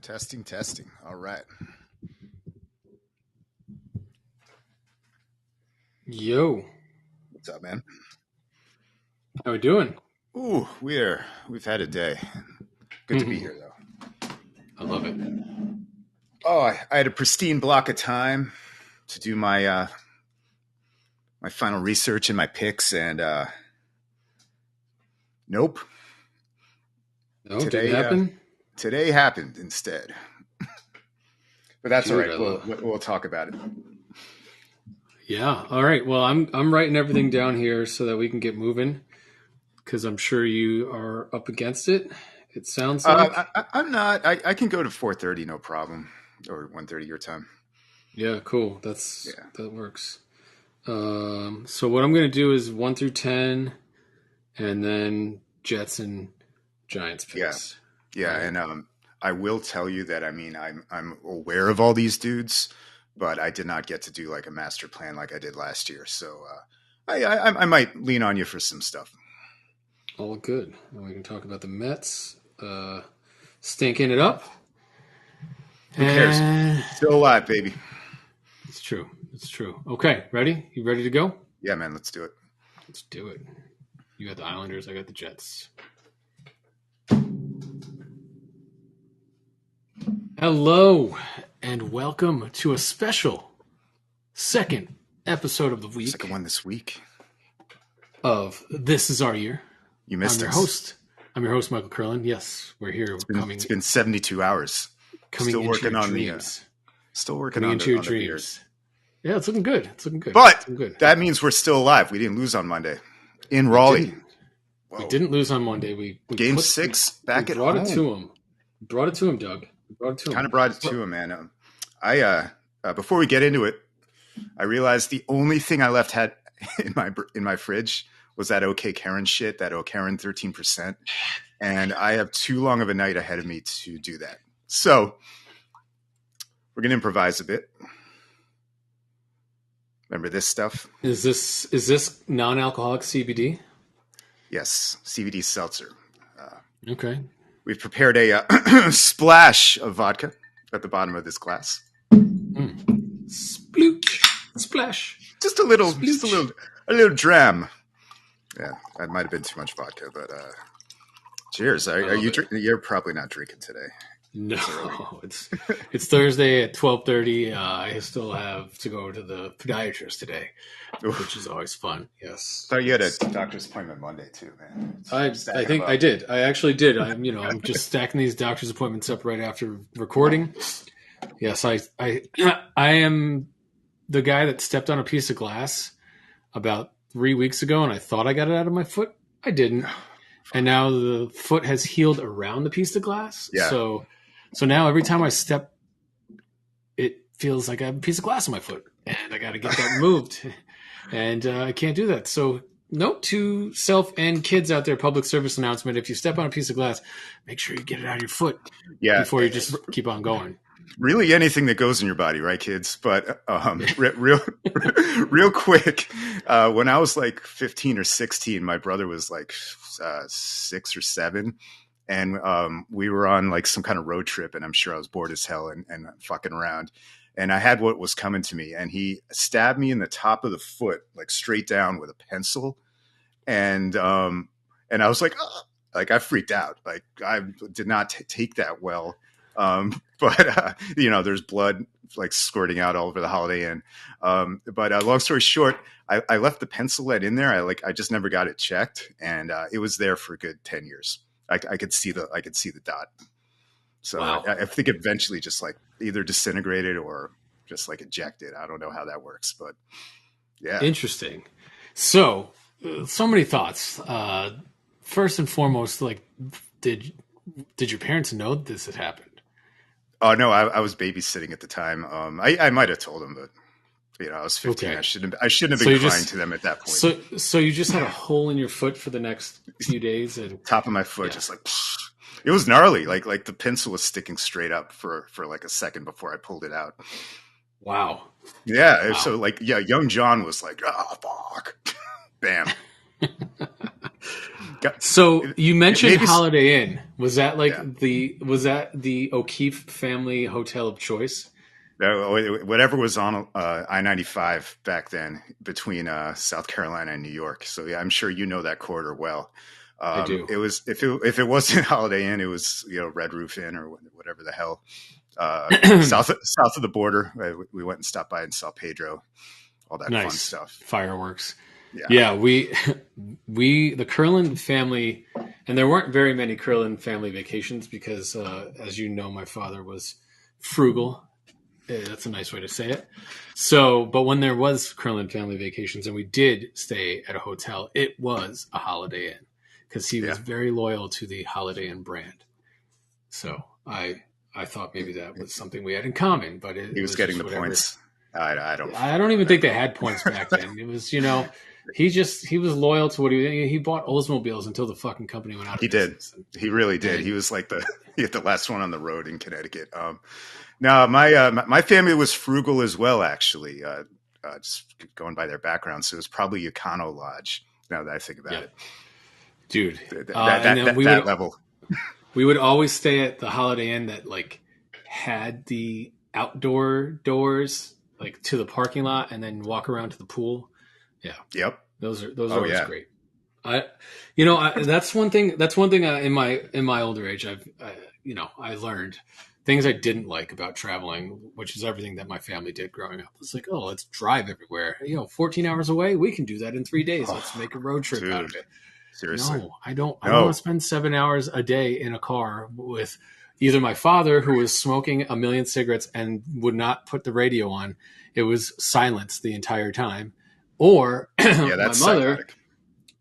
Testing, testing. All right. Yo, What's up, man? how we doing? Ooh, we've had a day. Good to be here, though. I love it. Oh, I had a pristine block of time to do my final research and my picks, and nope. No, didn't Today, happen. today happened instead. But that's all Dude, right. We'll talk about it. Yeah. All right. Well, I'm writing everything down here so that we can get moving because I'm sure you are up against it. It sounds like. I'm not. I can go to 4:30, no problem, or 1:30 your time. Yeah. Cool. Yeah. That works. So what I'm gonna do is 1 through 10, and then Jets and Giants Yeah. picks. Yeah, Right. and I will tell you that I'm aware of all these dudes, but I did not get to do like a master plan like I did last year. So I might lean on you for some stuff. All good. And we can talk about the Mets stinking it up. Who cares? And Still alive, baby. it's true. It's true. Okay, ready? You ready to go? Yeah, man, let's do it. Let's do it. You got the Islanders, I got the Jets. Hello, and welcome to a special second episode of the week Second one this week. of This Is Our Year. You I'm missed your us. host. I'm your host, Michael Curlin. Yes, we're here. It's been 72 hours. coming Still into working your on dreams. still working Coming on into the your on the beard. dreams. Yeah, it's looking good. It's looking good. But It's looking good. that means we're still alive. We didn't lose on Monday in Raleigh. We didn't lose on Monday. We Game 6 back at brought home. it to him. Brought it to him, Doug. We brought it to him. Kind of brought it to him, man. Before we get into it, I realized the only thing I left had in my fridge was that OK Karen shit, that OK Karen 13%, and I have too long of a night ahead of me to do that. So we're gonna improvise a bit. Remember this stuff? Is this non-alcoholic CBD? Yes, CBD seltzer. Okay. We've prepared a splash of vodka at the bottom of this glass. Splooch. Splash. Just a little dram. Yeah, that might have been too much vodka, but cheers. Are you drinking? You're probably not drinking today. No, it's Thursday at 12:30. I still have to go to the podiatrist today, which is always fun. Yes. Thought you had a doctor's appointment Monday too, man. I think I did. I actually did. I'm just stacking these doctor's appointments up right after recording. Yes, I am the guy that stepped on a piece of glass about 3 weeks ago, and I thought I got it out of my foot. I didn't, and now the foot has healed around the piece of glass. Yeah. So now every time I step, it feels like I have a piece of glass on my foot, and I got to get that removed, and I can't do that. So note to self and kids out there, public service announcement: if you step on a piece of glass, make sure you get it out of your foot before you just keep on going. Really, anything that goes in your body, right, kids? But real quick, when I was like 15 or 16, my brother was like 6 or 7. And we were on like some kind of road trip, and I'm sure I was bored as hell and fucking around. And I had what was coming to me, and he stabbed me in the top of the foot, like straight down with a pencil. And I was like, oh, like I freaked out. Like I did not take that well. But there's blood like squirting out all over the Holiday Inn. But long story short, I left the pencil lead in there. I just never got it checked, and it was there for a good 10 years. I could see the dot. So Wow. I think eventually just like either disintegrated or just like ejected. I don't know how that works, but yeah. Interesting. So many thoughts. First and foremost, like, did your parents know this had happened? Oh no, I was babysitting at the time. I might have told them, but I was 15. Okay. I shouldn't have been crying to them at that point. So you just had a hole in your foot for the next few days, and top of my foot, just like it was gnarly. Like the pencil was sticking straight up for like a second before I pulled it out. Wow. Yeah. Wow. So young John was like, oh fuck, bam. So you mentioned maybe, Holiday Inn. Was that yeah. the O'Keefe family hotel of choice? Whatever was on I-95 back then between South Carolina and New York. So yeah, I'm sure you know that corridor well. I do. It was if it wasn't Holiday Inn, it was Red Roof Inn or whatever the hell. South of the border, we went and stopped by in San Pedro, all that fun Nice stuff. fireworks. Yeah, Yeah, the Curlin family, and there weren't very many Curlin family vacations because, as you know, my father was frugal. That's a nice way to say it. So, but when there was Curlin family vacations and we did stay at a hotel, it was a Holiday Inn because he was very loyal to the Holiday Inn brand. So I thought maybe that was something we had in common, but he was getting the points. I don't even think they had points back then. It was, he was loyal to what he bought Oldsmobiles until the fucking company went out of business. He really did. He was like the last one on the road in Connecticut. No, my family was frugal as well, actually. Just going by their background, so it was probably Econo Lodge. Now that I think about it, dude, that level. We would always stay at the Holiday Inn that like had the outdoor doors like to the parking lot, and then walk around to the pool. Yeah, yep, those are always great. That's one thing. That's one thing in my older age. I learned things I didn't like about traveling, which is everything that my family did growing up. It's like, oh, let's drive everywhere. 14 hours away, we can do that in 3 days. Let's make a road trip out of it. Seriously. No, I don't want to spend 7 hours a day in a car with either my father, who was smoking a million cigarettes and would not put the radio on. It was silence the entire time. Or that's my mother. Psychotic.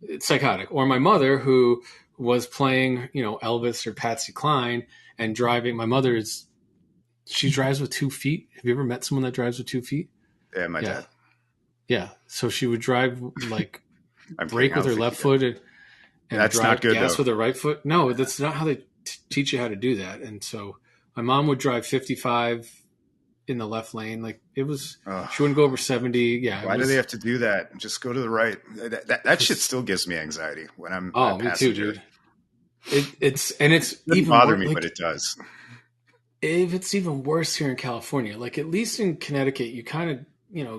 It's psychotic. Or my mother, who was playing, Elvis or Patsy Cline and driving. My mother she drives with 2 feet. Have you ever met someone that drives with 2 feet? Yeah, my dad. Yeah. So she would drive like brake with her left foot and that's drive not good, gas though. with her right foot. No, that's not how they teach you how to do that. And so my mom would drive 55 in the left lane. Like it was, she wouldn't go over 70. Yeah. Why do they have to do that? Just go to the right. That shit still gives me anxiety when I'm. Oh, me too, dude. It's it even bother me, but it does. If it's even worse here in California, like at least in Connecticut, you kind of,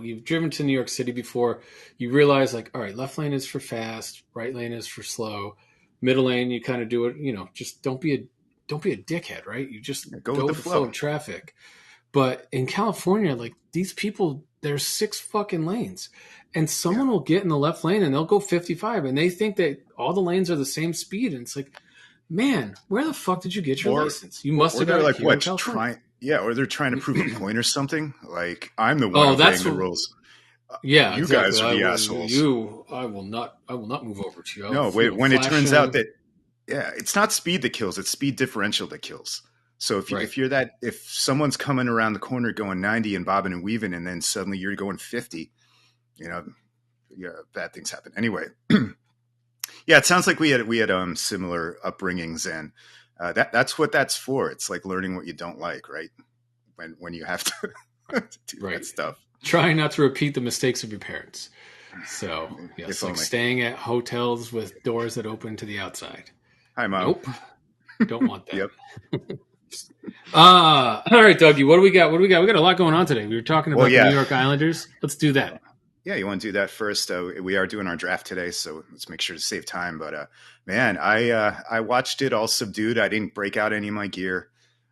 you've driven to New York City before, you realize like, all right, left lane is for fast, right lane is for slow, middle lane, you kind of do it, just don't be a dickhead, right? You just go with the flow of traffic. But in California, like these people, there's 6 fucking lanes and someone will get in the left lane and they'll go 55 and they think that all the lanes are the same speed. And it's like, man, where the fuck did you get your license? You must have got it here in California. Or they're trying to prove a point or something. Like I'm the one breaking the rules. Yeah, you exactly. guys are the assholes. I will not move over to you. When it turns out that it's not speed that kills; it's speed differential that kills. So if someone's coming around the corner going 90 and bobbing and weaving, and then suddenly you're going 50, bad things happen. Anyway. Yeah, it sounds like we had similar upbringings, and that's what that's for. It's like learning what you don't like, right? When you have to do that stuff. Trying not to repeat the mistakes of your parents. So yes, like staying at hotels with doors that open to the outside. Hi, Mom. Nope, don't want that. Yep. All right, Dougie, what do we got? We got a lot going on today. We were talking about the New York Islanders. Let's do that. Yeah, you want to do that first? We are doing our draft today, so let's make sure to save time. But man, I watched it all subdued. I didn't break out any of my gear.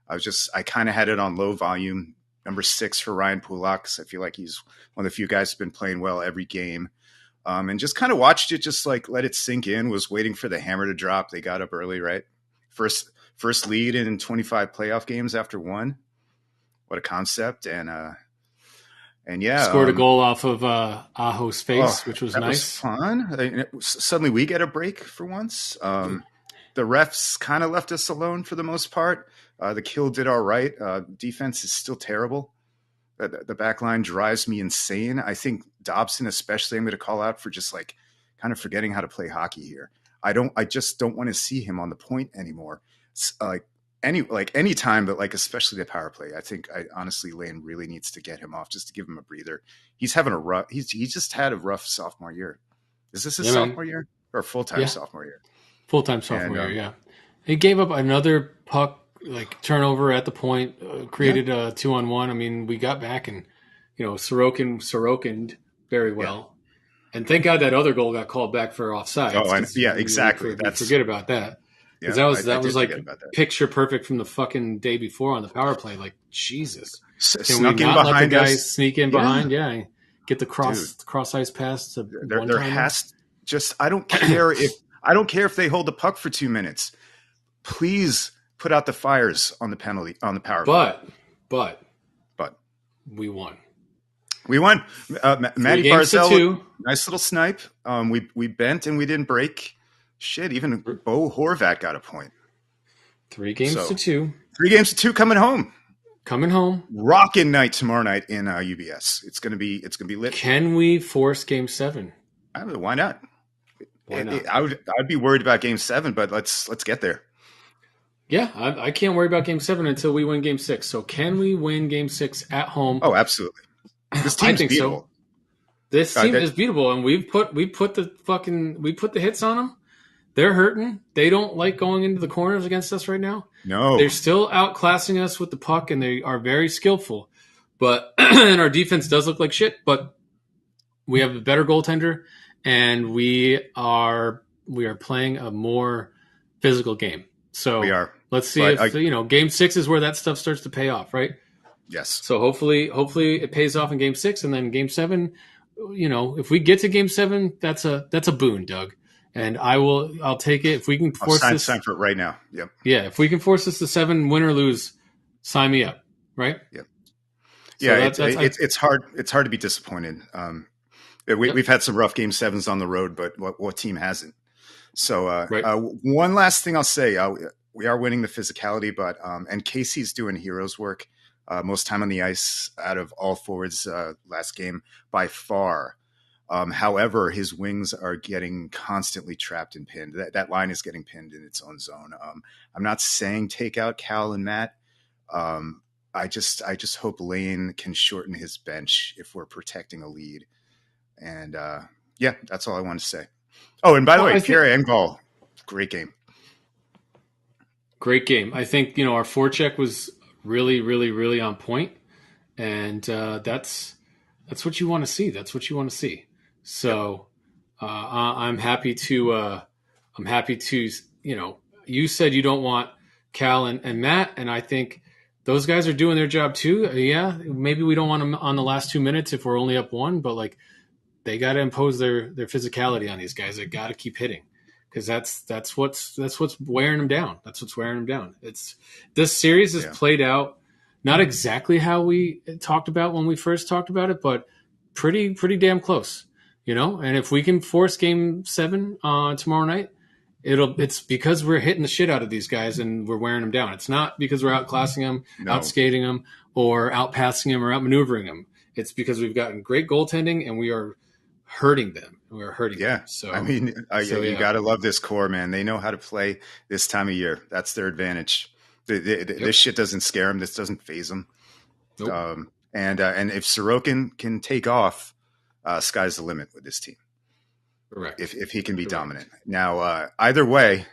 I kind of had it on low volume. Number 6 for Ryan Pulock. I feel like he's one of the few guys who's been playing well every game. And just kind of watched it, just like let it sink in. Was waiting for the hammer to drop. They got up early, right? First lead in 25 playoff games after 1. What a concept! And yeah, scored a goal off of Aho's face, which was nice. Was fun. Suddenly we get a break for once. The refs kind of left us alone for the most part. The kill did all right. Defense is still terrible. The back line drives me insane. I think Dobson especially I'm going to call out for just like kind of forgetting how to play hockey here. I just don't want to see him on the point anymore. Any time, but like especially the power play. I think honestly Lane really needs to get him off just to give him a breather. He's having he just had a rough sophomore year. Is this his sophomore year or full-time sophomore year? Full-time sophomore And year, yeah. He gave up another puck, like turnover at the point, created a 2-on-1. I mean, we got back and, Sorokin very well. And thank God that other goal got called back for offsides. oh, yeah, exactly. We forget about that. Because that was like picture perfect from the fucking day before on the power play. Like, Jesus. Can we not let the guys sneak in behind? Yeah. Get the cross ice pass to there has just I don't care if they hold the puck for 2 minutes. Please put out the fires on the power play. But we won. Matty Barzal, nice little snipe. We bent and we didn't break. Shit, even Bo Horvat got a point. 3 games to 2. 3 games to 2 coming home. Rockin' night tomorrow night in UBS. It's gonna be lit. Can we force Game 7? Why not? I'd be worried about Game 7, but let's get there. Yeah, I can't worry about Game 7 until we win Game 6. So can we win Game 6 at home? Oh, absolutely. This team's beatable. So. This team is beatable, and we put the hits on them. They're hurting. They don't like going into the corners against us right now. No. They're still outclassing us with the puck, and they are very skillful. But and our defense does look like shit, but we have a better goaltender, and we are playing a more physical game. So we are. Let's see if Game 6 is where that stuff starts to pay off, right? Yes. So hopefully it pays off in Game 6, and then Game 7. If we get to Game 7, that's a boon, Doug. And I'll take it if we can force this. Sign for it right now. Yep. Yeah, if we can force this to 7, win or lose, sign me up. Right. Yep. Yeah, it's hard. It's hard to be disappointed. We've had some rough Game 7s on the road, but what team hasn't? So one last thing I'll say: we are winning the physicality, but and Casey's doing heroes work. Most time on the ice out of all forwards last game by far. However, his wings are getting constantly trapped and pinned. That line is getting pinned in its own zone. I'm not saying take out Cal and Matt. I just hope Lane can shorten his bench if we're protecting a lead. And that's all I want to say. Oh, and by the way, Pierre Engvall, great game. Great game. I think our forecheck was really, really, really on point, and that's what you want to see. That's what you want to see. So I'm happy to. You said you don't want Cal and Matt, and I think those guys are doing their job too. Yeah, maybe we don't want them on the last 2 minutes if we're only up 1, but they got to impose their physicality on these guys. They got to keep hitting. Because that's what's wearing them down. That's what's wearing them down. This series is played out not exactly how we talked about when we first talked about it, but pretty damn close. And if we can force Game 7 tomorrow night, it's because we're hitting the shit out of these guys and we're wearing them down. It's not because we're outclassing them, outskating them, or outpassing them or outmaneuvering them. It's because we've gotten great goaltending and we are hurting them. We're hurting them. So I mean, you got to love this core, man. They know how to play this time of year. That's their advantage. This shit doesn't scare them. This doesn't phase them. Nope. And if Sorokin can take off, sky's the limit with this team. Correct. If he can be dominant. Now, either way,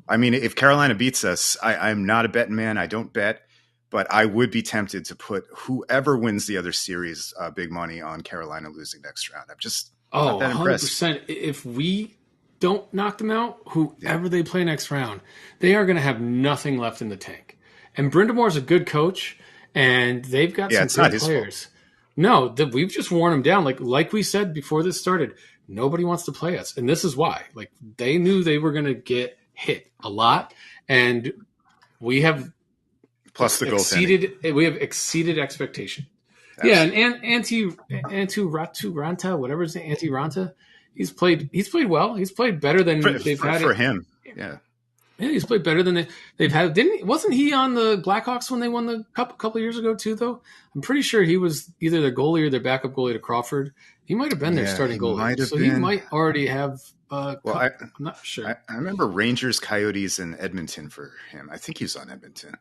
I mean, if Carolina beats us, I'm not a betting man. I don't bet. But I would be tempted to put whoever wins the other series big money on Carolina losing next round. I'm just not that impressed. 100%. If we don't knock them out, whoever they play next round, they are going to have nothing left in the tank. And Brindamore's a good coach, and they've got some good players. No, we've just worn them down. Like we said before this started, nobody wants to play us. And this is why. They knew they were going to get hit a lot, and we have – plus the goaltending. We have exceeded expectation. Absolutely. Yeah, and Antti Ranta, whatever his name, Antti Ranta, he's played well. He's played better than they've had for him. Yeah. Yeah, he's played better than they've had. Wasn't he on the Blackhawks when they won the cup a couple of years ago too? Though I'm pretty sure he was either their goalie or their backup goalie to Crawford. He might have been their starting goalie, so he might already have. I'm not sure. I remember Rangers, Coyotes, and Edmonton for him. I think he was on Edmonton.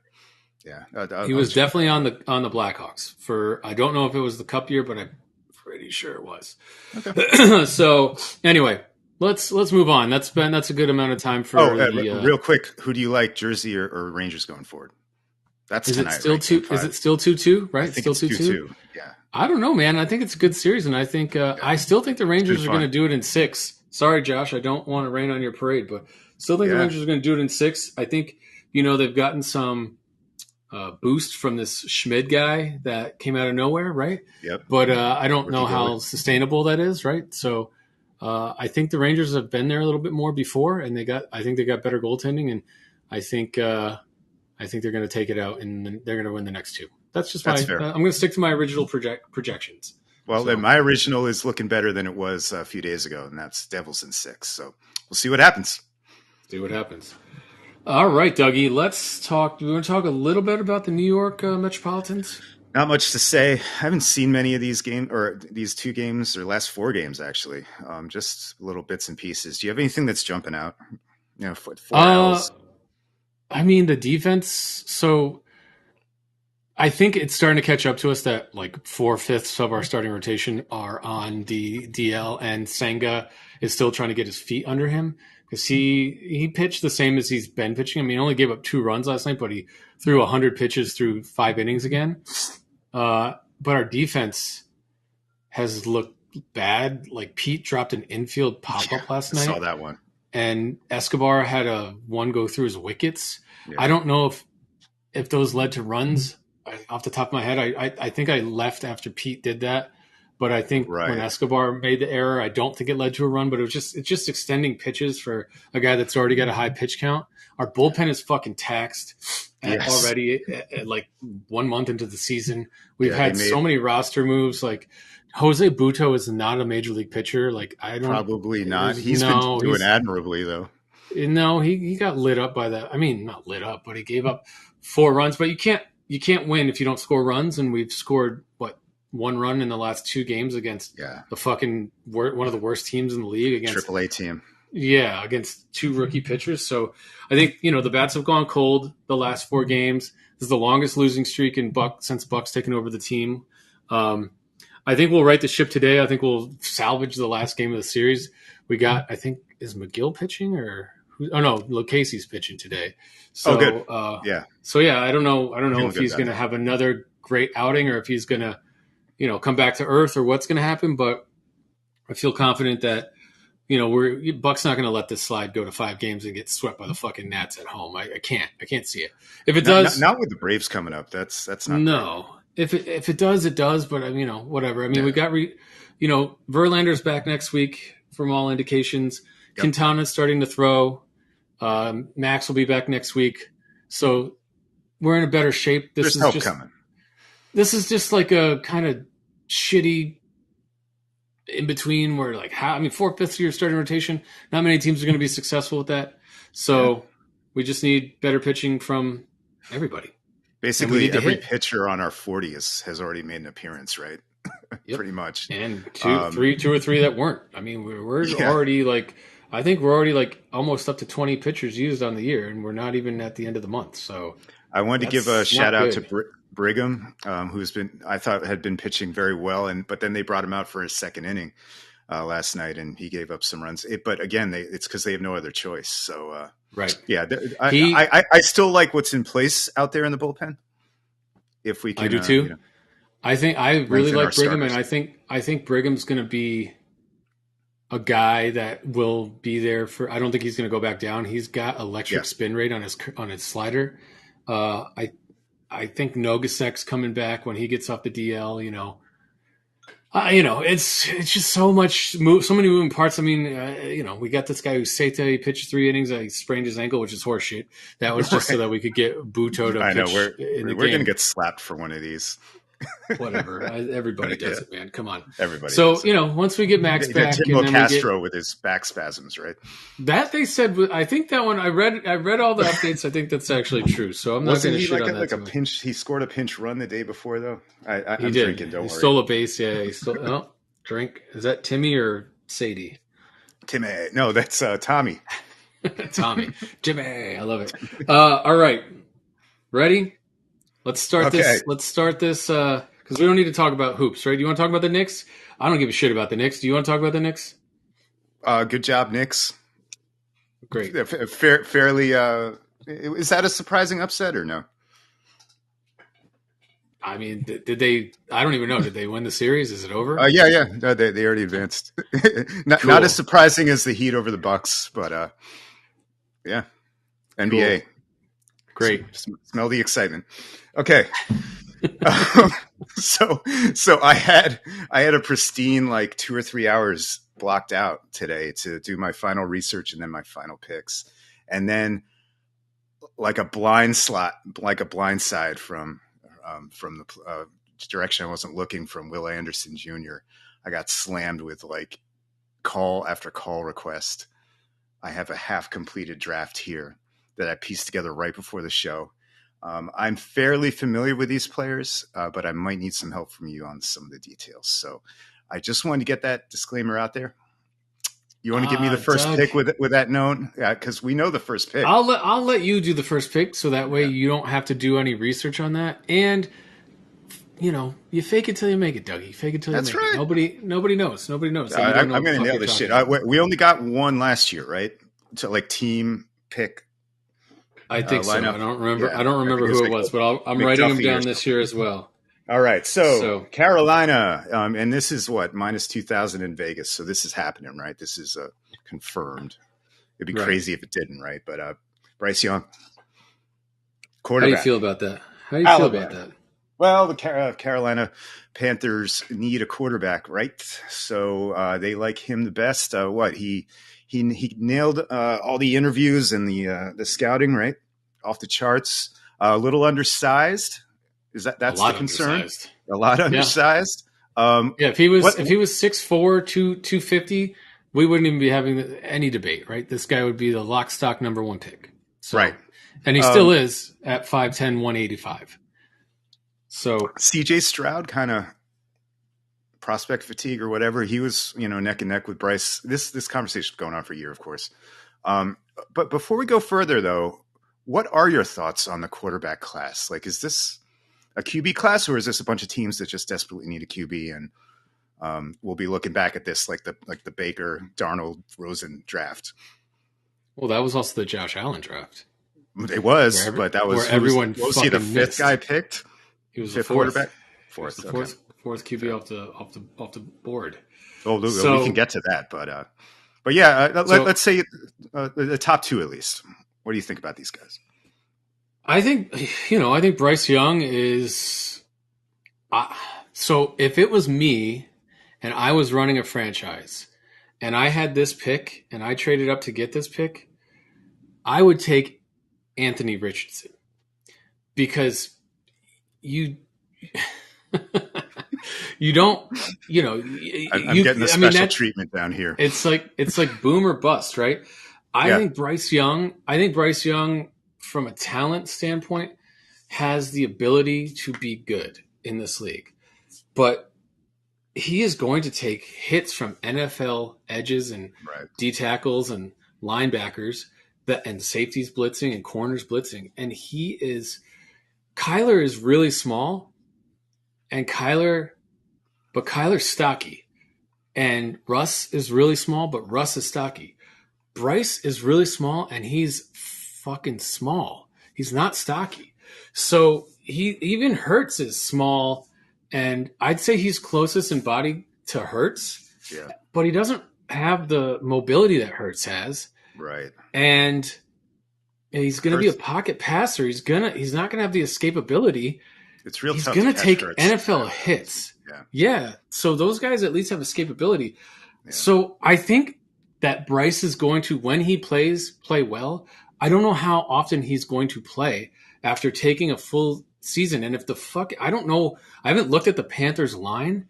Yeah, he was definitely on the Blackhawks for. I don't know if it was the Cup year, but I'm pretty sure it was. Okay. So anyway, let's move on. That's a good amount of time for real quick. Who do you like, Jersey or Rangers going forward? That's is tonight. It still right? two? Is it still 2-2? Right, I think still it's 2-2. Yeah. I don't know, man. I think it's a good series, and I think I still think the Rangers are going to do it in 6. Sorry, Josh, I don't want to rain on your parade, but still think the Rangers are going to do it in 6. I think they've gotten some boost from this Schmid guy that came out of nowhere, right? Yep. But I don't know how sustainable that is, right? So I think the Rangers have been there a little bit more before, and I think they got better goaltending, and I think they're going to take it out, and they're going to win the next 2. That's just I'm going to stick to my original projections. Well, then my original is looking better than it was a few days ago, and that's Devils in 6. So we'll see what happens. All right, Dougie, let's talk. Do we want to talk a little bit about the New York Metropolitans? Not much to say. I haven't seen many of these games, or these 2 games, or last 4 games, actually. Just little bits and pieces. Do you have anything that's jumping out? 4 L's. I mean, the defense. So I think it's starting to catch up to us that like 4/5 of our starting rotation are on the DL, and Senga is still trying to get his feet under him because he pitched the same as he's been pitching. I mean, he only gave up 2 runs last night, but he threw 100 pitches through 5 innings again. But our defense has looked bad. Like Pete dropped an infield pop-up last night. I saw that one. And Escobar had one go through his wickets. Yeah. I don't know if those led to runs. Off the top of my head, I think I left after Pete did that. But I think when Escobar made the error, I don't think it led to a run. But it's just extending pitches for a guy that's already got a high pitch count. Our bullpen is fucking taxed already. At like 1 month into the season, we've had so many roster moves. Like Jose Butto is not a major league pitcher. Like probably not. He's been doing admirably though. No, he got lit up by that. I mean, not lit up, but he gave up 4 runs. But you can't win if you don't score runs. And we've scored 1 run in the last 2 games against the fucking one of the worst teams in the league against AAA team. Yeah, against 2 rookie pitchers. So I think the bats have gone cold the last 4 games. This is the longest losing streak since Buck's taken over the team. I think we'll right the ship today. I think we'll salvage the last game of the series. We got, I think, is McGill pitching or who? Oh no, Lucchese's pitching today. So good. So I don't know if he's going to have another great outing or if he's going to, come back to earth or what's going to happen. But I feel confident that Buck's not going to let this slide go to 5 games and get swept by the fucking Nats at home. I can't see it. If it does, not with the Braves coming up. That's not no. Great. If it does, it does. But whatever. I mean, we got Verlander's back next week from all indications. Yep. Quintana's starting to throw. Max will be back next week, so we're in a better shape. There's help coming. This is just like a kind of shitty in between where 4/5 of your starting rotation. Not many teams are going to be successful with that. So we just need better pitching from everybody. Basically, every pitcher on our 40 has already made an appearance, right? Yep. Pretty much. And 2 or 3 that weren't. I mean, we're already I think we're already almost up to 20 pitchers used on the year, and we're not even at the end of the month. So I wanted to give a shout out to Brigham, I thought had been pitching very well, but then they brought him out for his 2nd inning last night, and he gave up some runs. But again, it's because they have no other choice. So right, yeah, I still like what's in place out there in the bullpen. If we can, I do too. I think I really like Brigham, and I think Brigham's going to be a guy that will be there for. I don't think he's going to go back down. He's got electric spin rate on his slider. I think Nogasek's coming back when he gets off the DL. It's just so many moving parts. I mean, we got this guy who's Seta. He pitched 3 innings. He sprained his ankle, which is horseshit. That was just so that we could get Butto to pitch. I know we're going to get slapped for one of these. Whatever. Everybody does it, man. Come on. Everybody. So, once we get Max back, Tim Castro with his back spasms, right? That they said. I think that one. I read all the updates. I think that's actually true. So I'm not going to shit on that. Pinch. He scored a pinch run the day before, though. I'm drinking. Don't worry. He stole a base. Yeah. He stole. Oh, drink. Is that Timmy or Sadie? Timmy. No, that's Tommy. Tommy. Jimmy. I love it. All right. Ready? Let's start this. Let's start this because we don't need to talk about hoops, right? Do you want to talk about the Knicks? I don't give a shit about the Knicks. Do you want to talk about the Knicks? Good job, Knicks. Great. Fairly. Is that a surprising upset or no? I mean, did they? I don't even know. Did they win the series? Is it over? Yeah. No, they already advanced. Not Cool. as surprising as the Heat over the Bucks, but yeah. NBA. Cool. Great. Smell the excitement. Okay. So I had a pristine like 2 or 3 hours blocked out today to do my final research and then my final picks, and then like a blind side from the direction I wasn't looking from Will Anderson Jr. I got slammed with like call after call request. I have a half completed draft here that I pieced together right before the show. I'm fairly familiar with these players, but I might need some help from you on some of the details. So I just wanted to get that disclaimer out there. You want to give me the first Doug, pick with that known? Yeah, because we know the first pick. I'll let you do the first pick, so that way you don't have to do any research on that. And you fake it till you make it, Dougie. Fake it till you make it. Nobody knows. Nobody knows. I'm going to nail this shit. We only got one last year, right? To like team pick. I think so. I don't remember. Yeah, I don't remember who it was, but I'm writing them down this year as well. All right. So Carolina, and this is what minus 2,000 in Vegas. So this is happening, right? This is confirmed. It'd be crazy if it didn't, right? But Bryce Young, quarterback. How do you feel about that? How do you feel about that? Well, the Carolina Panthers need a quarterback, right? So they like him the best. He nailed all the interviews and the scouting, right? Off the charts. A little undersized. That's the concern? Undersized. A lot undersized. Yeah. If he was 6'4", 250, we wouldn't even be having any debate, right? This guy would be the lock stock number one pick. So, right. And he still is at 5'10", 185. So CJ Stroud kind of prospect fatigue or whatever. He was, neck and neck with Bryce. This conversation's going on for a year, of course. But before we go further, though, what are your thoughts on the quarterback class? Like, is this a QB class, or is this a bunch of teams that just desperately need a QB? And we'll be looking back at this like the Baker, Darnold, Rosen draft. Well, that was also the Josh Allen draft. It was, but that was everyone. Was he the fifth guy picked? He was fifth the fourth quarterback. Fourth QB off the board. Oh, so, we can get to that, but yeah, let's say the top two at least. What do you think about these guys? I think Bryce Young is. So if it was me, and I was running a franchise, and I had this pick, and I traded up to get this pick, I would take Anthony Richardson, because you don't, I'm getting the special treatment down here. It's like boom or bust, right? I think Bryce Young, from a talent standpoint, has the ability to be good in this league, but he is going to take hits from NFL edges and D tackles and linebackers and safeties blitzing and corners blitzing. And Kyler is really small, and Kyler's stocky, and Russ is really small, but Russ is stocky. Bryce is really small, and he's fucking small. He's not stocky. So even Hurts is small, and I'd say he's closest in body to Hurts. Yeah. But he doesn't have the mobility that Hurts has. Right. And he's going to be a pocket passer. He's not going to have the escapability. It's real He's tough. He's going to take Hurts. NFL hits. Yeah. So those guys at least have escapability. Yeah. So I think that Bryce is going to, when he play well. I don't know how often he's going to play after taking a full season. And I don't know. I haven't looked at the Panthers line,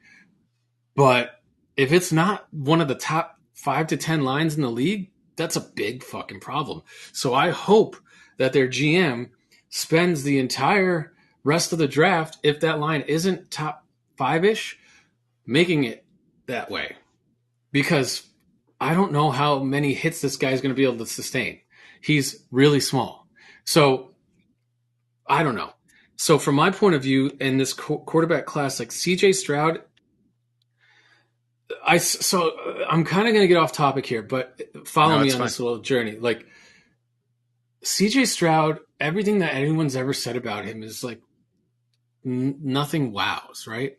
but if it's not one of the top 5 to 10 lines in the league, that's a big fucking problem. So I hope that their GM spends the entire rest of the draft, if that line isn't top 5-ish, making it that way. Because I don't know how many hits this guy's going to be able to sustain. He's really small. So I don't know. So from my point of view, in this quarterback class, like CJ Stroud, I'm kind of going to get off topic here, but follow No, me it's on fine. this little journey. Like CJ Stroud, everything that anyone's ever said about him is like nothing wows, right?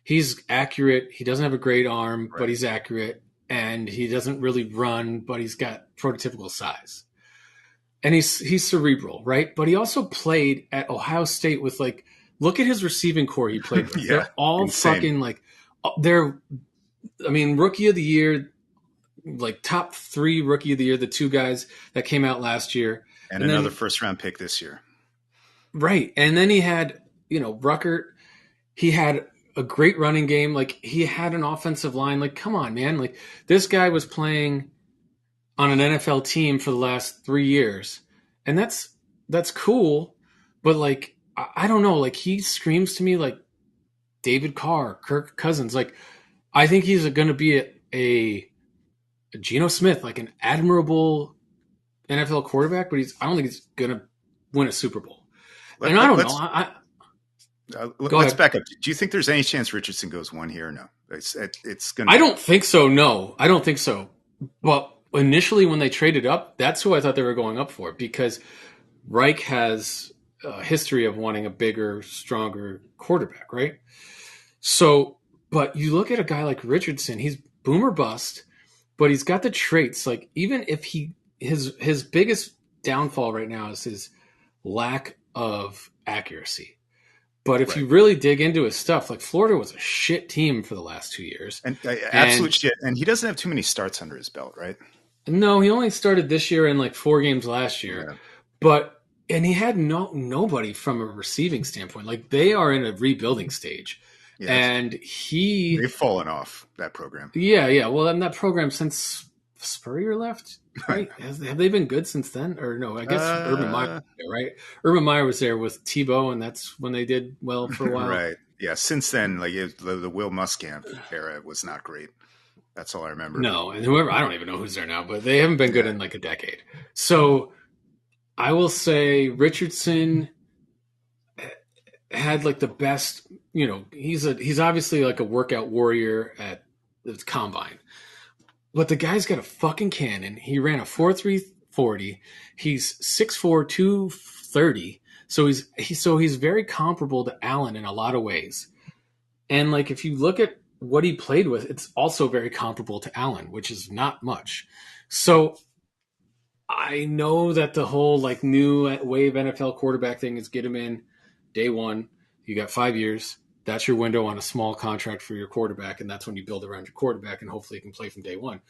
He's accurate. He doesn't have a great arm, but Right. he's accurate, and he doesn't really run, but he's got prototypical size. And he's cerebral, right? But he also played at Ohio State with like, look at his receiving core he played with. Yeah. They're all Insane. fucking like, they're, I mean, rookie of the year, like top 3 rookie of the year, the 2 guys that came out last year. And then, another first round pick this year. right. And then he had, Ruckert, he had a great running game. Like he had an offensive line. Like, come on, man. Like this guy was playing on an NFL team for the last 3 years. And that's cool. But like, I don't know, like he screams to me like David Carr, Kirk Cousins. Like I think he's going to be a Geno Smith, like an admirable NFL quarterback, but I don't think he's going to win a Super Bowl. And I don't know. Let's back up. Do you think there's any chance Richardson goes 1 here or no? It's going to. I don't think so. No, I don't think so. Well, initially when they traded up, that's who I thought they were going up for because Reich has a history of wanting a bigger, stronger quarterback, right? So, but you look at a guy like Richardson, he's boomer bust, but he's got the traits. Like even if his biggest downfall right now is his lack of accuracy. But if you really dig into his stuff, like Florida was a shit team for the last 2 years. And absolute shit. And he doesn't have too many starts under his belt, right? No, he only started this year and like 4 games last year. Yeah. And he had nobody from a receiving standpoint. Like they are in a rebuilding stage. Yeah, and they've fallen off that program. Yeah. Well, in that program since Spurrier left, right? Have they been good since then? Or no, I guess Urban Meyer, right? Urban Meyer was there with Tebow, and that's when they did well for a while. Right. Yeah. Since then, like the Will Muskamp era was not great. That's all I remember. No, and I don't even know who's there now, but they haven't been good in like a decade. So I will say Richardson had like the best, he's obviously like a workout warrior at the combine. But the guy's got a fucking cannon. He ran a 4.3 40. He's 6'4", 230. So he's very comparable to Allen in a lot of ways. And like if you look at what he played with, it's also very comparable to Allen, which is not much. So I know that the whole like new wave NFL quarterback thing is get him in day one. You got 5 years. That's your window on a small contract for your quarterback, and that's when you build around your quarterback, and hopefully you can play from day one.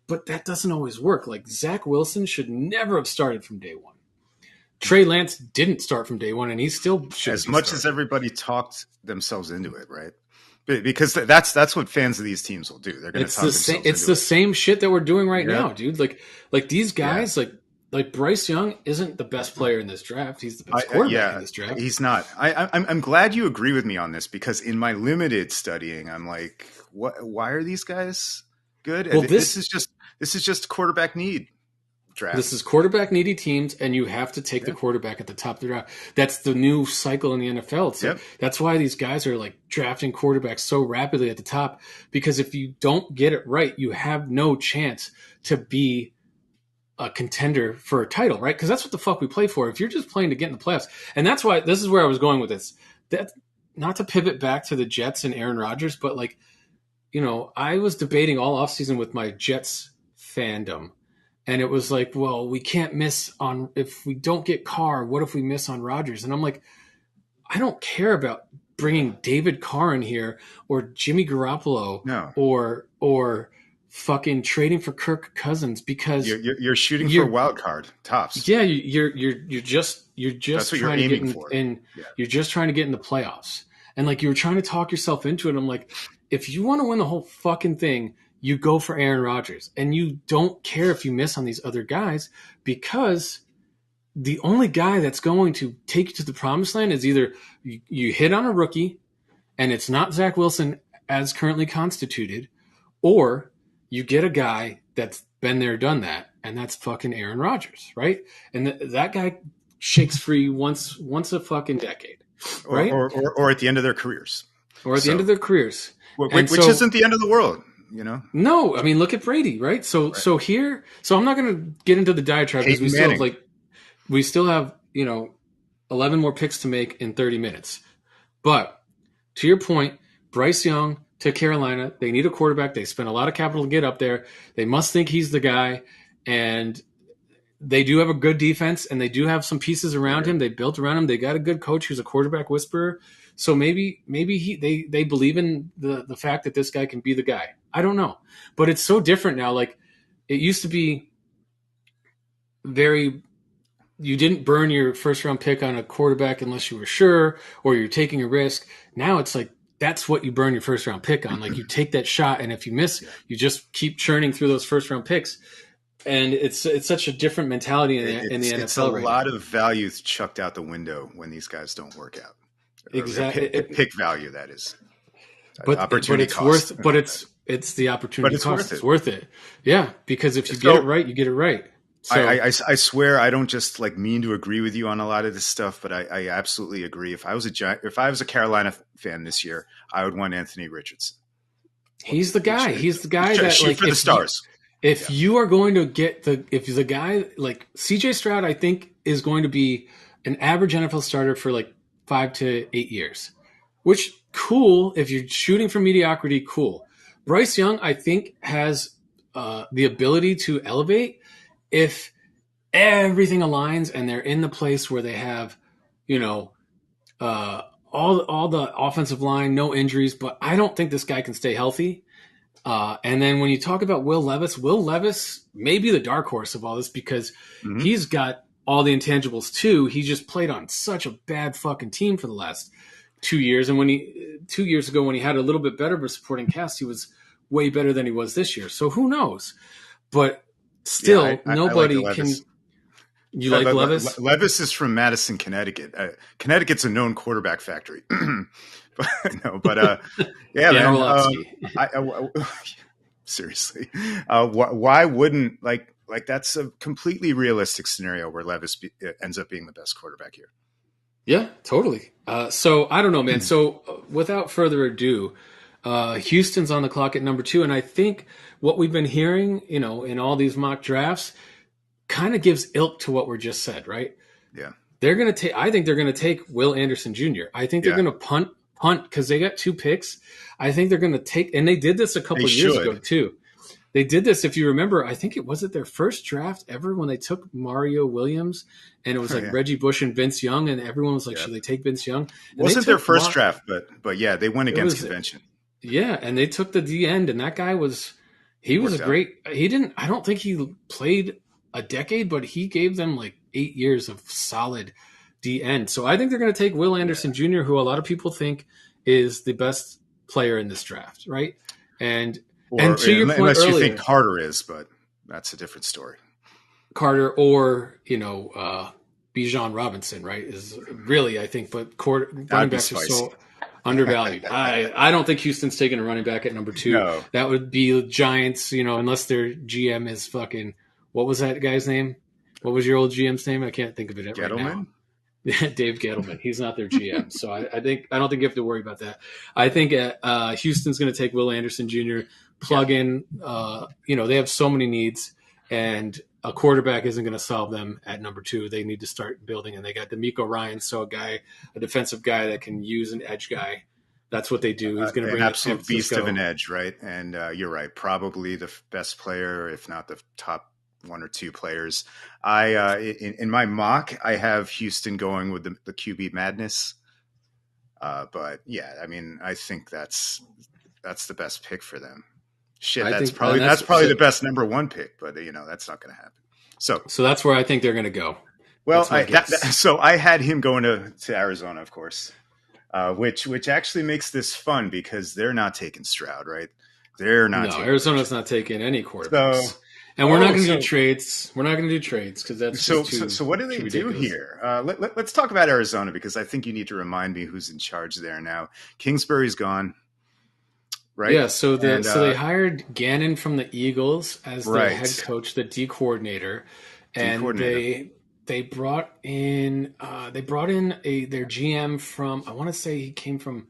But that doesn't always work. Like Zach Wilson should never have started from day one. Trey Lance didn't start from day one, and he still should. As much as everybody talked themselves into it, right? Because that's what fans of these teams will do. They're going to talk themselves into it. It's the same shit that we're doing right now, dude. Like these guys, like Bryce Young isn't the best player in this draft. He's the best quarterback in this draft. He's not. I'm glad you agree with me on this because in my limited studying, I'm like, what? Why are these guys good? Well, this is just quarterback need draft. This is quarterback needy teams, and you have to take the quarterback at the top of the draft. That's the new cycle in the NFL. So that's why these guys are like drafting quarterbacks so rapidly at the top because if you don't get it right, you have no chance to be a contender for a title, right? Because that's what the fuck we play for. If you're just playing to get in the playoffs, and that's why this is where I was going with this. That not to pivot back to the Jets and Aaron Rodgers, but like, I was debating all offseason with my Jets fandom, and it was like, well, we can't miss on if we don't get Carr. What if we miss on Rodgers? And I'm like, I don't care about bringing David Carr in here or Jimmy Garoppolo, or fucking trading for Kirk Cousins because you're shooting for a wild card tops. Yeah, you're just that's what trying you're to aiming get for. You're just trying to get in the playoffs. And like you were trying to talk yourself into it. I'm like, if you want to win the whole fucking thing, you go for Aaron Rodgers. And you don't care if you miss on these other guys because the only guy that's going to take you to the promised land is either you hit on a rookie and it's not Zach Wilson as currently constituted, or you get a guy that's been there, done that, and that's fucking Aaron Rodgers, right? And that guy shakes free once a fucking decade, right? Or at the end of their careers. Or at the end of their careers. Which isn't the end of the world. You know, No, I mean, look at Brady, right? So right. I'm not going to get into the diatribe because Peyton Manning. we still have 11 more picks to make in 30 minutes. But to your point, Bryce Young to Carolina, they need a quarterback. They spent a lot of capital to get up there. They must think he's the guy, and they do have a good defense, and they do have some pieces around him. They built around him. They got a good coach who's a quarterback whisperer. So maybe they believe in the fact that this guy can be the guy. I don't know, but it's so different now. Like it used to be very. You didn't burn your first round pick on a quarterback unless you were sure, or you're taking a risk. Now it's like that's what you burn your first round pick on. Like you take that shot, and if you miss, you just keep churning through those first round picks. And it's such a different mentality in the NFL. It's a lot of value chucked out the window when these guys don't work out. Exactly, pick value, that is. But opportunity it's cost. worth. But it's the opportunity it's cost. worth it. It's worth it. Yeah, because if you get it right, you get it right. So, I swear I don't just like mean to agree with you on a lot of this stuff, but I absolutely agree. If I was a Carolina fan this year, I would want Anthony Richardson. He's the guy. He's the guy that shoot like for the stars. If you are going to get if the guy like CJ Stroud, I think is going to be an average NFL starter for like 5 to 8 years, which cool. If you're shooting for mediocrity, cool. Bryce Young, I think, has the ability to elevate if everything aligns and they're in the place where they have, all the offensive line, no injuries. But I don't think this guy can stay healthy. And then when you talk about Will Levis may be the dark horse of all this because he's got all the intangibles too. He just played on such a bad fucking team for the last 2 years. And 2 years ago, when he had a little bit better of a supporting cast, he was way better than he was this year. So who knows? But still, nobody can. You like Levis? Levis is from Madison, Connecticut. Connecticut's a known quarterback factory. Yeah, man. Seriously, why wouldn't like that's a completely realistic scenario where Levis ends up being the best quarterback here. Yeah, totally. So I don't know, man. So without further ado, Houston's on the clock at number 2, and I think what we've been hearing, in all these mock drafts, kind of gives ilk to what we're just said, right? Yeah, they're gonna take. I think they're gonna take Will Anderson Jr. I think they're gonna punt because they got 2 picks. I think they're gonna take, and they did this a couple of years ago too. They did this, if you remember. I think it was their first draft ever when they took Mario Williams, and it was Reggie Bush and Vince Young, and everyone was like, "Should they take Vince Young?" And wasn't their first draft, but yeah, they went against convention. Yeah, and they took the D end, and that guy was a great. I don't think he played a decade, but he gave them like 8 years of solid D end. So I think they're going to take Will Anderson Jr., who a lot of people think is the best player in this draft, right? And to your point unless earlier, you think Carter is, but that's a different story. Carter or Bijan Robinson, right? Is really, I think, but running backs are so undervalued. I don't think Houston's taking a running back at number 2. No. That would be Giants, unless their GM is fucking. What was that guy's name? What was your old GM's name? I can't think of it right now. Dave Gettleman. He's not their GM. So I don't think you have to worry about that. I think Houston's going to take Will Anderson Jr., plug in. They have so many needs, and a quarterback isn't going to solve them at number 2. They need to start building, and they got DeMeco Ryans, so a defensive guy that can use an edge guy. That's what they do. He's going to bring an absolute beast of an edge, right? And you're right. Probably the best player, if not the top 1 or 2 players. In my mock, I have Houston going with the QB madness. But yeah, I mean, I think that's the best pick for them. Shit, that's probably the best number 1 pick, but that's not going to happen. So that's where I think they're going to go. Well, so I had him going to Arizona, of course, which actually makes this fun because they're not taking Stroud, right? They're not. No, Arizona's not taking any quarterbacks. And we're not going to do trades. We're not going to do trades because that's so. What do they do here? Let's talk about Arizona because I think you need to remind me who's in charge there now. Kingsbury's gone, right? Yeah. So they hired Gannon from the Eagles as their head coach, the D coordinator, and they brought in their GM from, I want to say he came from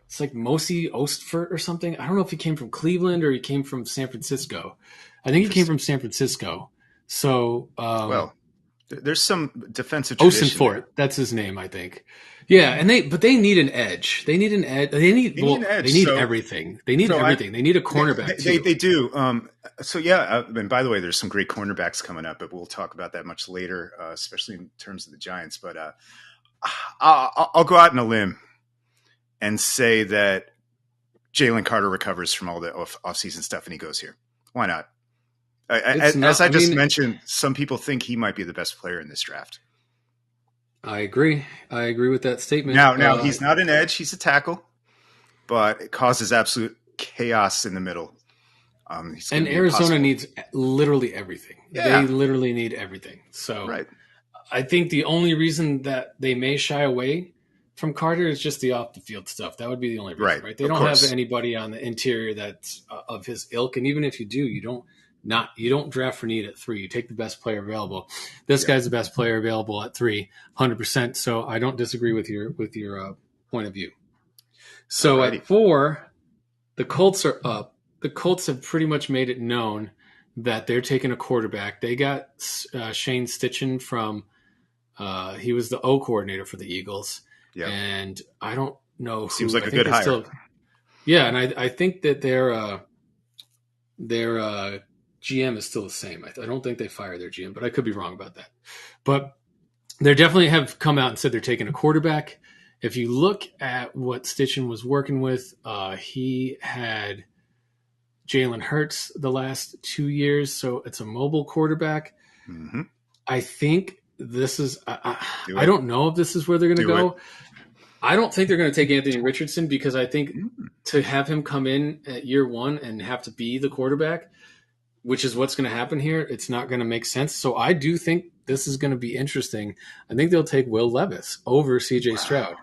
it's like Mosi Ostfurt or something. I don't know if he came from Cleveland or he came from San Francisco. I think he came from San Francisco. So, well, there's some defensive tradition. Osenfort, that's his name, I think. Yeah, and they need an edge. They need an edge. They need an edge. They need everything. They need everything. They need a cornerback too. They do. So yeah, and by the way, there's some great cornerbacks coming up, but we'll talk about that much later, especially in terms of the Giants. But I'll go out on a limb and say that Jalen Carter recovers from all the offseason stuff and he goes here. Why not? As I just mentioned, some people think he might be the best player in this draft. I agree. I agree with that statement. Now he's not an edge; he's a tackle, but it causes absolute chaos in the middle. And Arizona needs literally everything. Yeah. They literally need everything. So right. I think the only reason that they may shy away from Carter is just the off the field stuff. That would be the only reason, right? They don't have anybody on the interior that's of his ilk, and even if you do, you don't draft for need at 3. You take the best player available. This guy's the best player available at 3, 100%. So I don't disagree with your point of view. So at 4, the Colts are up. The Colts have pretty much made it known that they're taking a quarterback. They got Shane Steichen from he was the O coordinator for the Eagles. Yeah. And I don't know who. Seems like a good hire. And I think that their GM is still the same. I don't think they fired their GM, but I could be wrong about that. But they definitely have come out and said they're taking a quarterback. If you look at what Steichen was working with, he had Jalen Hurts the last 2 years, so it's a mobile quarterback. Mm-hmm. I think this is I don't know if this is where they're going to go. I don't think they're going to take Anthony Richardson because I think to have him come in at year 1 and have to be the quarterback, which is what's going to happen here, it's not going to make sense. So I do think this is going to be interesting. I think they'll take Will Levis over C.J. Stroud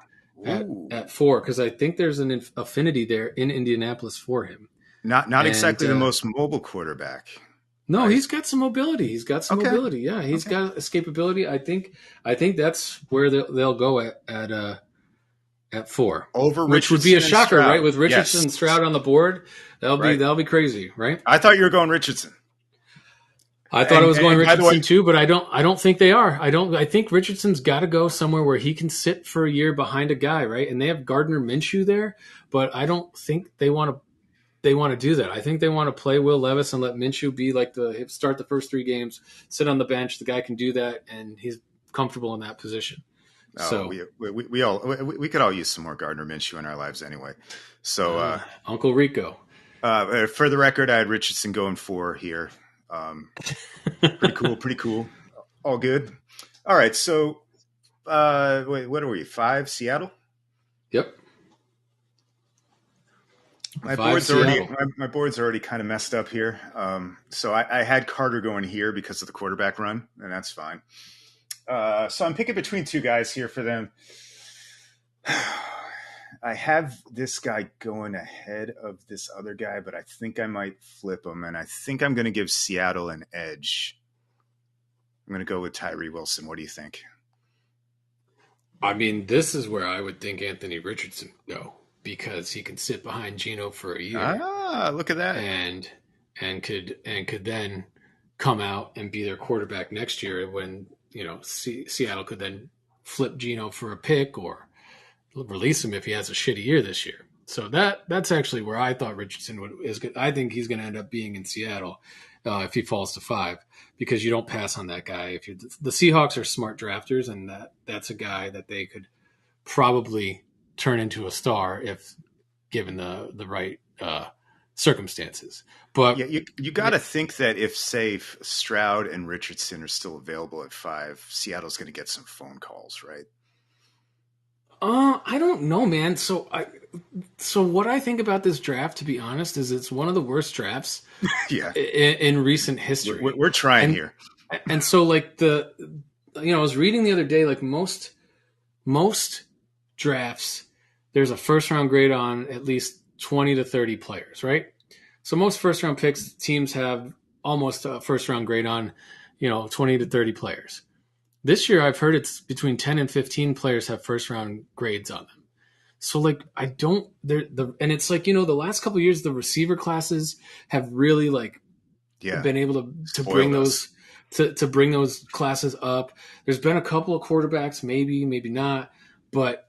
at 4 because I think there's an affinity there in Indianapolis for him. Not exactly the most mobile quarterback. No, right? He's got some mobility. He's got some mobility. Yeah, he's got escapability. I think that's where they'll go at 4 over, which would be a shocker, right? With Richardson and Stroud on the board, that'll be crazy, right? I thought you were going Richardson. I thought I was going Richardson too, but I don't think they are. I think Richardson's got to go somewhere where he can sit for a year behind a guy, right? And they have Gardner Minshew there, but I don't think they want to do that. I think they want to play Will Levis and let Minshew be like start the first 3 games, sit on the bench. The guy can do that, and he's comfortable in that position. So we could all use some more Gardner Minshew in our lives anyway. So Uncle Rico. For the record, I had Richardson going 4 here. Pretty cool. All good. All right. So wait, what are we? 5 Seattle? Yep. My board's already kind of messed up here. So I had Carter going here because of the quarterback run, and that's fine. So I'm picking between 2 guys here for them. I have this guy going ahead of this other guy, but I think I might flip him, and I think I'm going to give Seattle an edge. I'm going to go with Tyree Wilson. What do you think? I mean, this is where I would think Anthony Richardson would go because he can sit behind Geno for a year. Look at that. And could then come out and be their quarterback next year when, Seattle could then flip Geno for a pick or release him if he has a shitty year this year. So that's actually where I thought Richardson is good. I think he's going to end up being in Seattle if he falls to 5 because you don't pass on that guy. The Seahawks are smart drafters, and that's a guy that they could probably turn into a star if given the right circumstances. But yeah, you got to think that if, say, Stroud and Richardson are still available at 5, Seattle's going to get some phone calls, right? I don't know, man. So what I think about this draft, to be honest, is it's one of the worst drafts in recent history. We're trying here. And so like I was reading the other day, like most drafts, there's a first round grade on at least 20 to 30 players, right? So most first round picks, teams have almost a first round grade on, 20 to 30 players. This year, I've heard it's between 10 and 15 players have first round grades on them. So like I don't and it's like, the last couple of years the receiver classes have really like Yeah. been able to Spoiled bring us. those to bring those classes up. There's been a couple of quarterbacks, maybe not, but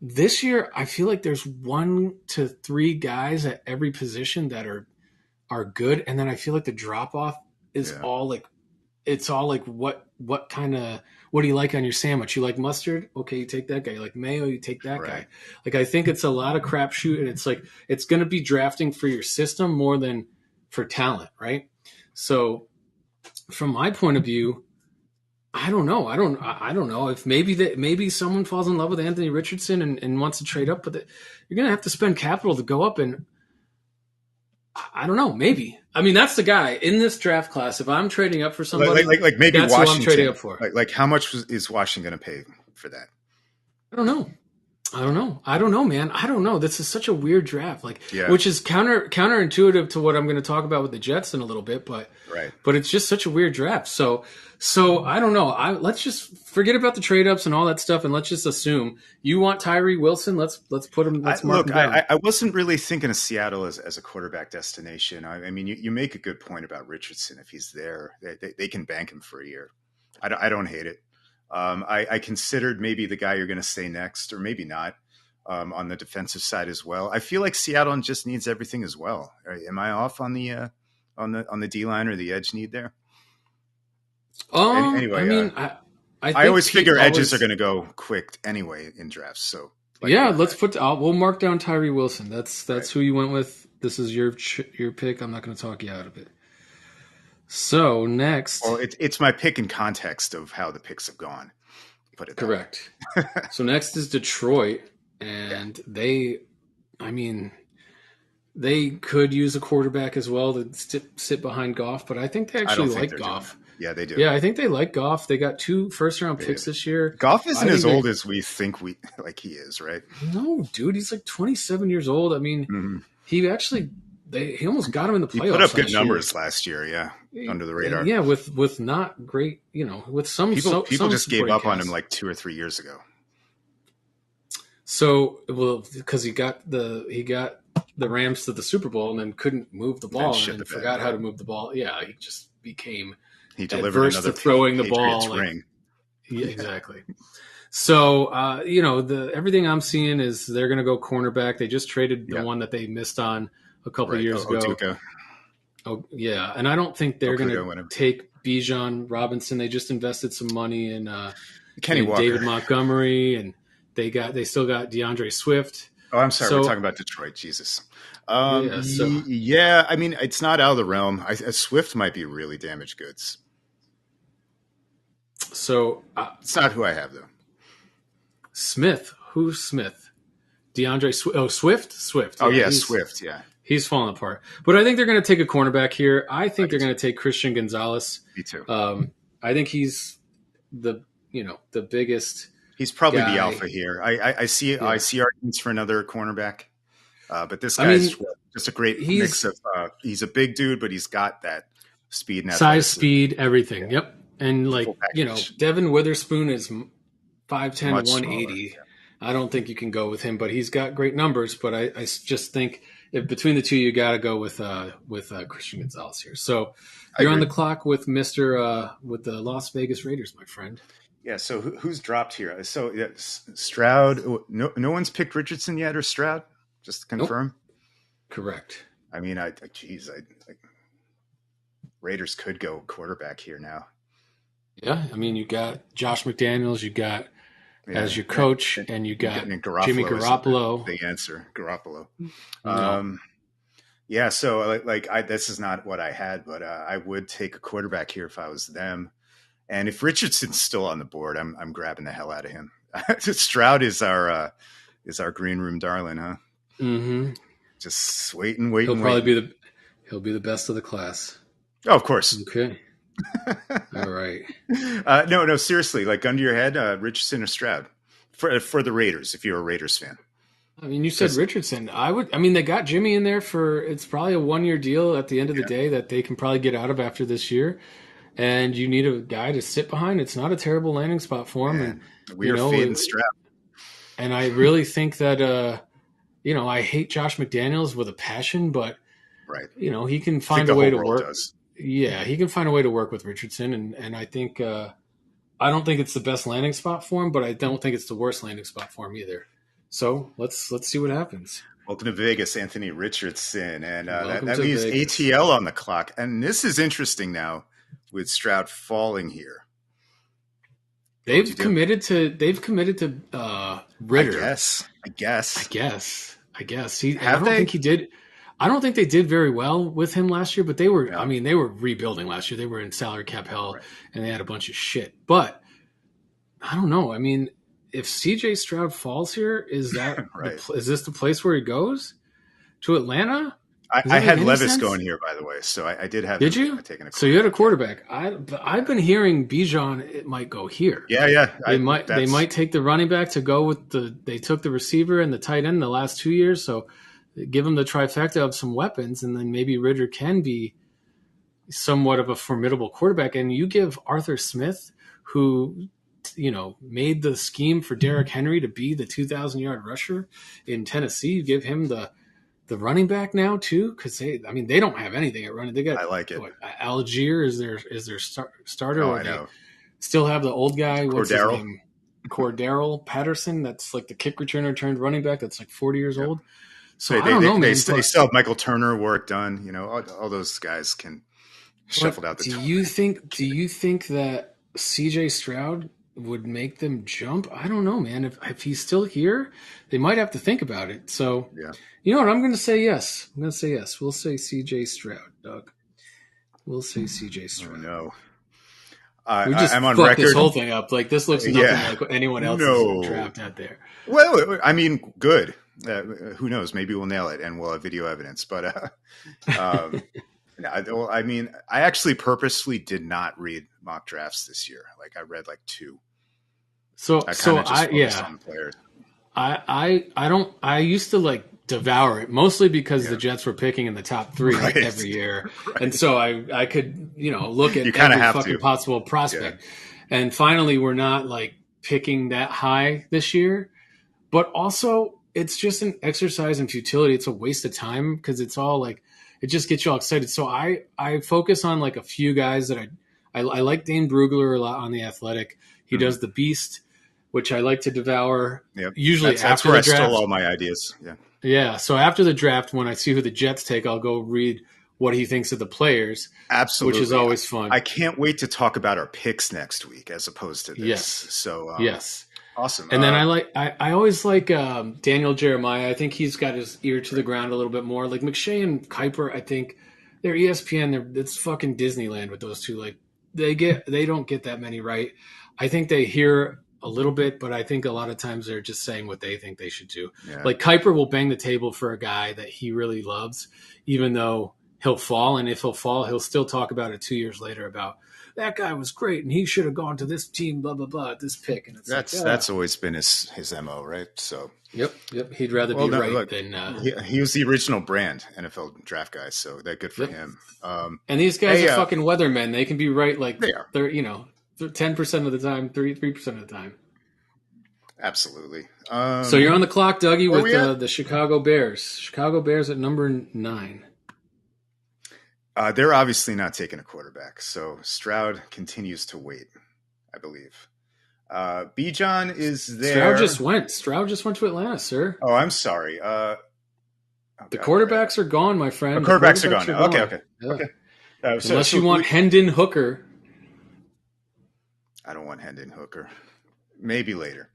this year I feel like there's 1 to 3 guys at every position that are good, and then I feel like the drop off is Yeah. all like it's all like what do you like on your sandwich? You like mustard? Okay, you take that guy. You like mayo? You take that Right. guy. Like I think it's a lot of crapshoot, and it's like it's going to be drafting for your system more than for talent, right? So, from my point of view, I don't know. I don't know if maybe someone falls in love with Anthony Richardson and wants to trade up, but you're going to have to spend capital to go up, and I don't know. Maybe. I mean, that's the guy in this draft class. If I'm trading up for somebody, like maybe that's Washington. who I'm trading up for. Like how much is Washington going to pay for that? I don't know. I don't know, man. I don't know. This is such a weird draft, which is counterintuitive to what I'm going to talk about with the Jets in a little bit, but it's just such a weird draft. So I don't know. Let's just forget about the trade ups and all that stuff, and let's just assume you want Tyree Wilson. Let's put him. Let's mark him down. I wasn't really thinking of Seattle as a quarterback destination. I mean, you make a good point about Richardson. If he's there, they can bank him for a year. I don't hate it. I considered maybe the guy you're going to say next, or maybe not, on the defensive side as well. I feel like Seattle just needs everything as well. Am I off on the D line or the edge need there? Anyway, I mean, I always figure edges are going to go quick anyway in drafts. So we'll mark down Tyree Wilson. That's who you went with. This is your pick. I'm not going to talk you out of it. So next, well, it's my pick in context of how the picks have gone. Put it correct. So next is Detroit, and they could use a quarterback as well to sit behind Goff, but I think they actually like Goff. Yeah, they do. Yeah, I think they like Goff. They got 2 first-round picks this year. Goff isn't as old as we think he is, right? No, dude, he's like 27 years old. I mean, he actually. He almost got him in the playoffs. He put up good numbers last year, under the radar. Yeah, with not great, with some people just gave up on him like 2 or 3 years ago. So, because he got the Rams to the Super Bowl and then couldn't move the ball and forgot how to move the ball. Yeah, he just became adverse to throwing the ball. Yeah, exactly. So, everything I'm seeing is they're going to go cornerback. They just traded the one that they missed on a couple of years ago. Otuka. Oh, yeah. And I don't think they're going to take Bijan Robinson. They just invested some money in Kenny Walker, David Montgomery, and they still got DeAndre Swift. Oh, I'm sorry. We're talking about Detroit. Jesus. Yeah. I mean, it's not out of the realm. Swift might be really damaged goods. So it's not who I have though. Smith. Who's Smith? DeAndre Swift. Oh, Swift. Oh yeah, Swift. Yeah. He's falling apart. But I think they're going to take a cornerback here. I think they're going to take Christian Gonzalez. Me too. I think he's the biggest. He's probably the alpha here. I see arguments for another cornerback, but this guy's just a great mix of. He's a big dude, but he's got that speed and size, speed, everything. Yeah. Yep, and Devin Witherspoon is 5'10", 180. Yeah. I don't think you can go with him, but he's got great numbers. But I just think if between the two, you got to go with Christian Gonzalez here. So you're on the clock with with the Las Vegas Raiders, my friend. Yeah. So who's dropped here? So Stroud. No one's picked Richardson yet, or Stroud. Just to confirm. Nope. Correct. I mean, Raiders could go quarterback here now. Yeah, I mean, you got Josh McDaniels, you got as your coach, and you got Jimmy Garoppolo. The answer, Garoppolo. No. Yeah, so this is not what I had, but I would take a quarterback here if I was them. And if Richardson's still on the board, I'm grabbing the hell out of him. Stroud is our green room darling, huh? Mm-hmm. Just waiting. He'll be the best of the class. Oh, of course. Okay. All right. No, seriously, like gun to your head, Richardson or Stroud for the Raiders, if you're a Raiders fan. I mean, you said Richardson. They got Jimmy in there it's probably a 1-year deal at the end of the day that they can probably get out of after this year. And you need a guy to sit behind. It's not a terrible landing spot for him. And we are fading Stroud. And I really think that I hate Josh McDaniels with a passion, but Right. he can I think find a the way whole to world work. does. Yeah, he can find a way to work with Richardson, and I think I don't think it's the best landing spot for him, but I don't think it's the worst landing spot for him either. So let's see what happens. Welcome to Vegas, Anthony Richardson, and Welcome that to leaves Vegas. ATL on the clock. And this is interesting now with Stroud falling here. They've committed to Ritter. I guess. I don't think he did. I don't think they did very well with him last year, but they were. Yeah. I mean, they were rebuilding last year. They were in salary cap hell, right, and they had a bunch of shit. But I don't know. I mean, if CJ Stroud falls here, is that right? Is this the place where he goes to Atlanta? I had Levis going here, by the way, so I did have. Did you? So you had a quarterback. I've been hearing Bijan it might go here. Yeah. They might take the running back to go with They took the receiver and the tight end the last 2 years, so give them the trifecta of some weapons, and then maybe Ritter can be somewhat of a formidable quarterback. And you give Arthur Smith, who made the scheme for Derrick Henry to be the 2,000-yard rusher in Tennessee, you give him the running back now too, because they don't have anything at running. They got I like it. Algier is their starter. Oh, I know. Still have the old guy. What's his name? Cordero Patterson. That's like the kick returner turned running back. That's like 40 years old. So I don't know, man. They still have Michael Turner work done. All those guys can shuffle out the. Do you think that CJ Stroud would make them jump? I don't know, man. If he's still here, they might have to think about it. So yeah. You know what? I'm going to say yes. We'll say CJ Stroud, Doug. We'll say CJ Stroud. Oh, no. I'm on record. This whole thing up. Like, this looks nothing like anyone else's draft out there. Well, I mean, good. Who knows? Maybe we'll nail it and we'll have video evidence. But I mean, I actually purposely did not read mock drafts this year. Like, I read like 2. I used to like devour it mostly because the Jets were picking in the top 3 like every year. Right. And so I could, look at every fucking possible prospect. Yeah. And finally we're not like picking that high this year, but also it's just an exercise in futility. It's a waste of time because it's all like, it just gets you all excited. So I focus on like a few guys that I like Dane Brugler a lot on The Athletic. He does The Beast, which I like to devour. Yep. Usually that's where I stole all my ideas. Yeah. Yeah. So after the draft, when I see who the Jets take, I'll go read what he thinks of the players. Absolutely. Which is always fun. I can't wait to talk about our picks next week as opposed to this. Yes. So, yes. Awesome. And then I always like Daniel Jeremiah. I think he's got his ear to the ground a little bit more. Like McShay and Kuiper, I think they're ESPN. It's fucking Disneyland with those two. Like they don't get that many right. I think they hear a little bit, but I think a lot of times they're just saying what they think they should do. Yeah. Like Kuiper will bang the table for a guy that he really loves, even though he'll fall. And if he'll fall, he'll still talk about it 2 years later about that guy was great and he should have gone to this team, blah, blah, blah, at this pick. And it's that's always been his MO, right? So Yep. He'd rather be right than he was the original brand NFL draft guy, so that's good for him. And these guys are fucking weathermen. They can be right like they're 10% of the time, 3% of the time. Absolutely. So you're on the clock, Dougie, with the Chicago Bears. Chicago Bears at number 9. They're obviously not taking a quarterback, so Stroud continues to wait, I believe. Bijan is there. Stroud just went to Atlanta, sir. Oh, I'm sorry. The quarterbacks are gone, my friend. The quarterbacks are gone. Okay. Yeah. Okay. Unless you want Hendon Hooker. I don't want Hendon Hooker. Maybe later.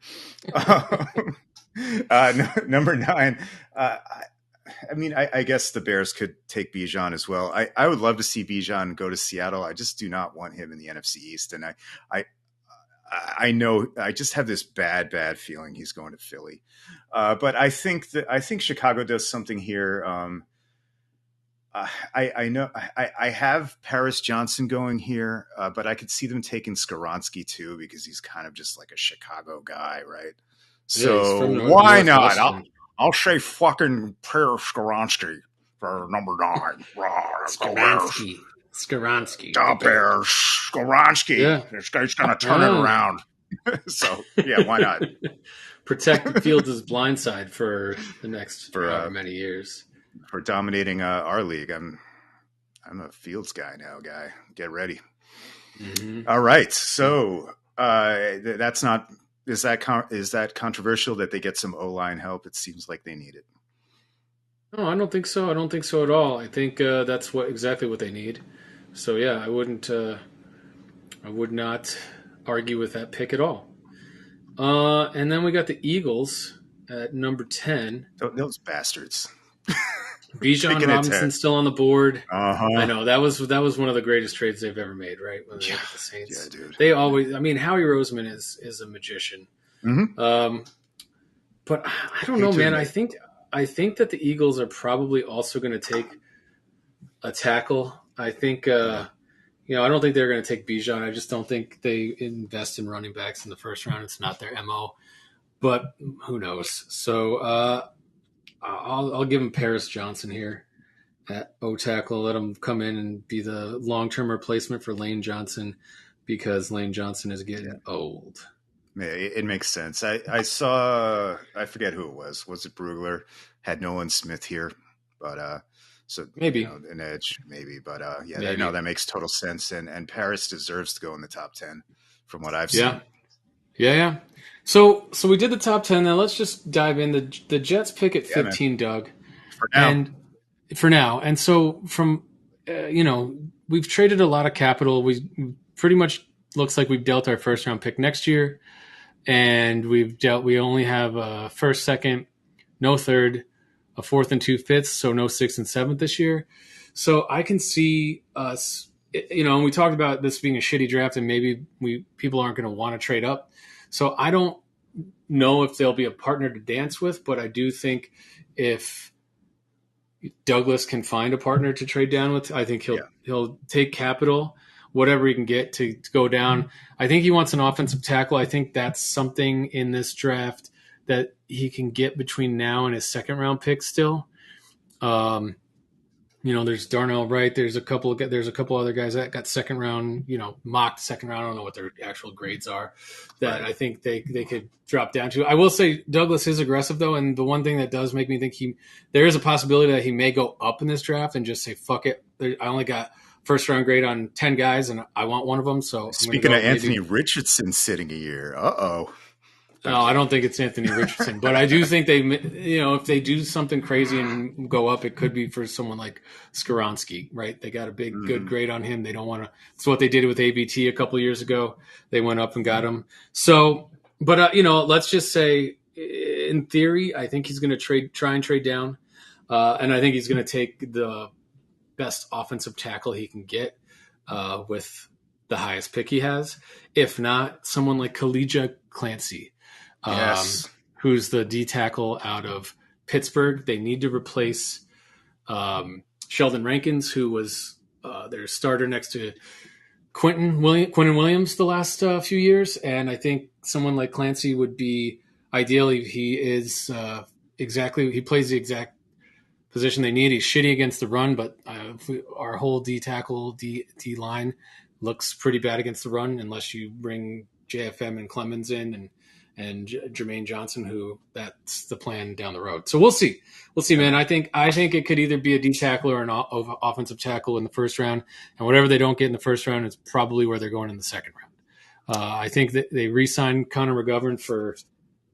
Number 9. I guess the Bears could take Bijan as well. I would love to see Bijan go to Seattle. I just do not want him in the NFC East. And I know I just have this bad feeling he's going to Philly. But I think Chicago does something here. I know I have Paris Johnson going here, but I could see them taking Skoronski too, because he's kind of just like a Chicago guy, right? So why not? I'll say fucking Paris Skoronski for number 9. Skoronski. The Bears. Skoronski. Yeah. This guy's going to turn it around. So, yeah, why not? protect Fields' blind side for the next for however many years. For dominating our league. I'm a Fields guy now, guy. Get ready. Mm-hmm. All right. So that's not is that controversial that they get some O-line help? It seems like they need it. No, I don't think so. I don't think so at all. I think that's exactly what they need. So yeah, I would not argue with that pick at all. And then we got the Eagles at number 10. Those bastards. Bijan Robinson still on the board. Uh-huh. I know that was one of the greatest trades they've ever made, right? When they got the Saints, yeah, dude. They always. I mean, Howie Roseman is a magician. Mm-hmm. But I don't know, man. I think that the Eagles are probably also going to take a tackle. I think. I don't think they're going to take Bijan. I just don't think they invest in running backs in the first round. It's not their MO. But who knows? So. I'll give him Paris Johnson here at O tackle. Let him come in and be the long-term replacement for Lane Johnson because Lane Johnson is getting old. Yeah, it makes sense. I saw, I forget who it was. Was it Brugler? Had Nolan Smith here, but so maybe an edge, maybe. But yeah, maybe. No, that makes total sense. And Paris deserves to go in the top 10 from what I've seen. Yeah. So we did the top 10. Now let's just dive in. The Jets pick at 15, man. Doug. For now. And so from, we've traded a lot of capital. We pretty much looks like we've dealt our first round pick next year. And we only have a first, second, no third, a fourth and 2 fifths. So no 6th and 7th this year. So I can see us, and we talked about this being a shitty draft and maybe people aren't going to want to trade up. So I don't know if there'll be a partner to dance with, but I do think if Douglas can find a partner to trade down with, I think he'll take capital, whatever he can get to go down. I think he wants an offensive tackle. I think that's something in this draft that he can get between now and his second round pick still. There's Darnell Wright. There's a couple other guys that got second round, mocked second round. I don't know what their actual grades are that I think they could drop down to. I will say Douglas is aggressive though. And the one thing that does make me think there is a possibility that he may go up in this draft and just say, fuck it. I only got first round grade on 10 guys and I want one of them. So speaking of Anthony Richardson sitting a year, No, I don't think it's Anthony Richardson, but I do think if they do something crazy and go up, it could be for someone like Skoronski, right? They got a good grade on him. They don't want to. It's what they did with ABT a couple of years ago. They went up and got him. So, but let's just say, in theory, I think he's going to try and trade down, and I think he's going to take the best offensive tackle he can get with the highest pick he has. If not, someone like Kalijah Clancy. Who's the D tackle out of Pittsburgh. They need to replace Sheldon Rankins, who was their starter next to Quentin Williams the last few years. And I think someone like Clancy would be ideally. He is he plays the exact position they need. He's shitty against the run, but our whole D tackle, D line looks pretty bad against the run unless you bring JFM and Clemens in and Jermaine Johnson, who that's the plan down the road. So we'll see, man. I think it could either be a D tackle or an offensive tackle in the first round, and whatever they don't get in the first round is probably where they're going in the second round. I think that they re-signed Connor McGovern for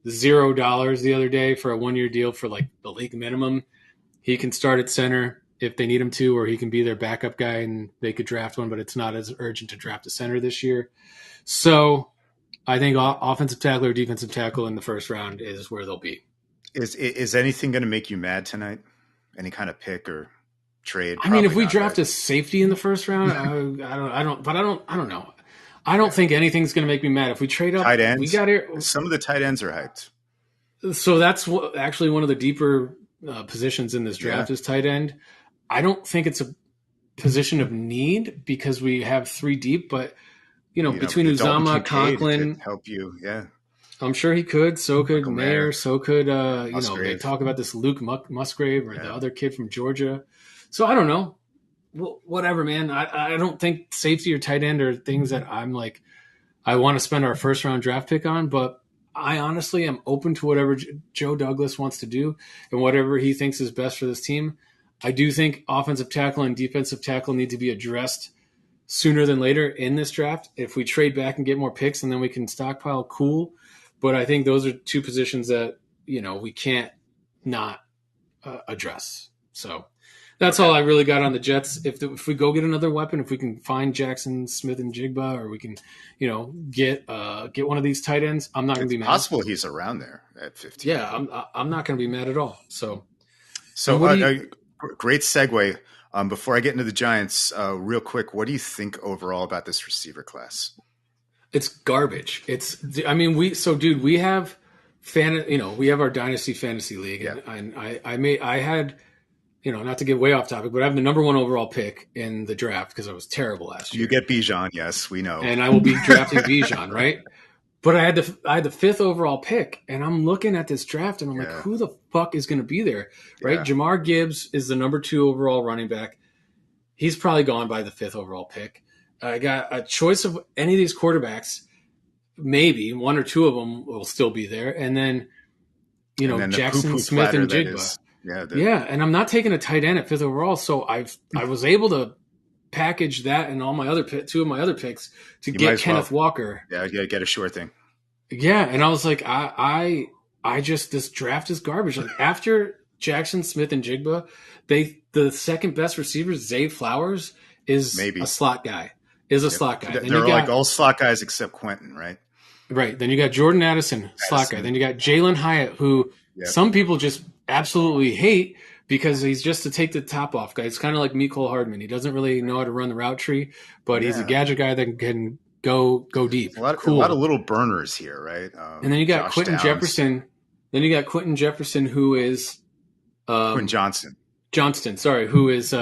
$0 the other day for a 1-year deal for like the league minimum. He can start at center if they need him to, or he can be their backup guy and they could draft one, but it's not as urgent to draft a center this year. So I think offensive tackle or defensive tackle in the first round is where they'll be. Is anything going to make you mad tonight? Any kind of pick or trade? I mean, if we draft a safety in the first round, I don't know. I don't think anything's going to make me mad. If we trade up, tight ends, we got here. Some of the tight ends are hyped. So that's actually one of the deeper positions in this draft is tight end. I don't think it's a position of need because we have 3 deep, but between Uzomah, Conklin, help you. Yeah. I'm sure he could. So could Mayer. So could, they talk about this Luke Musgrave or the other kid from Georgia. So I don't know. Well, whatever, man. I don't think safety or tight end are things that I'm like, I want to spend our first round draft pick on, but I honestly am open to whatever Joe Douglas wants to do and whatever he thinks is best for this team. I do think offensive tackle and defensive tackle need to be addressed sooner than later in this draft. If we trade back and get more picks and then we can stockpile, cool. But I think those are two positions that, we can't not address. So that's all I really got on the Jets. If we go get another weapon, if we can find Jackson Smith and Jigba, or we can, get one of these tight ends, I'm not going to be mad. It's possible he's around there at 15. Yeah, I'm not going to be mad at all. So great segue. Before I get into the Giants, real quick, what do you think overall about this receiver class? It's garbage. We have we have our dynasty fantasy league, and I had, not to get way off topic, but I have the number 1 overall pick in the draft because I was terrible last year. You get Bijan, yes, we know, and I will be drafting Bijan, right? But I had the 5th overall pick, and I'm looking at this draft, and I'm like, who the fuck is going to be there, right? Yeah. Jamar Gibbs is the number 2 overall running back. He's probably gone by the 5th overall pick. I got a choice of any of these quarterbacks. Maybe 1 or 2 of them will still be there, and then Jackson Smith and Jigba. And I'm not taking a tight end at 5th overall, so I was able to package that and all my other 2 of my other picks to get Kenneth Walker. Yeah, get a sure thing. Yeah, and I was like, I just, this draft is garbage. Like after Jackson Smith and Jigba, the second best receiver, Zay Flowers, is maybe a slot guy. Slot guy. They're like all slot guys except Quentin, right? Right. Then you got Jordan Addison, slot guy. Then you got Jalen Hyatt, who some people just absolutely hate because he's just to take the top off guy. It's kind of like Mecole Hardman. He doesn't really know how to run the route tree, but he's a gadget guy that can go deep. A lot of little burners here, right? And then you got Quentin Jefferson. Then you got Quentin Jefferson, who is Quentin Johnston, who is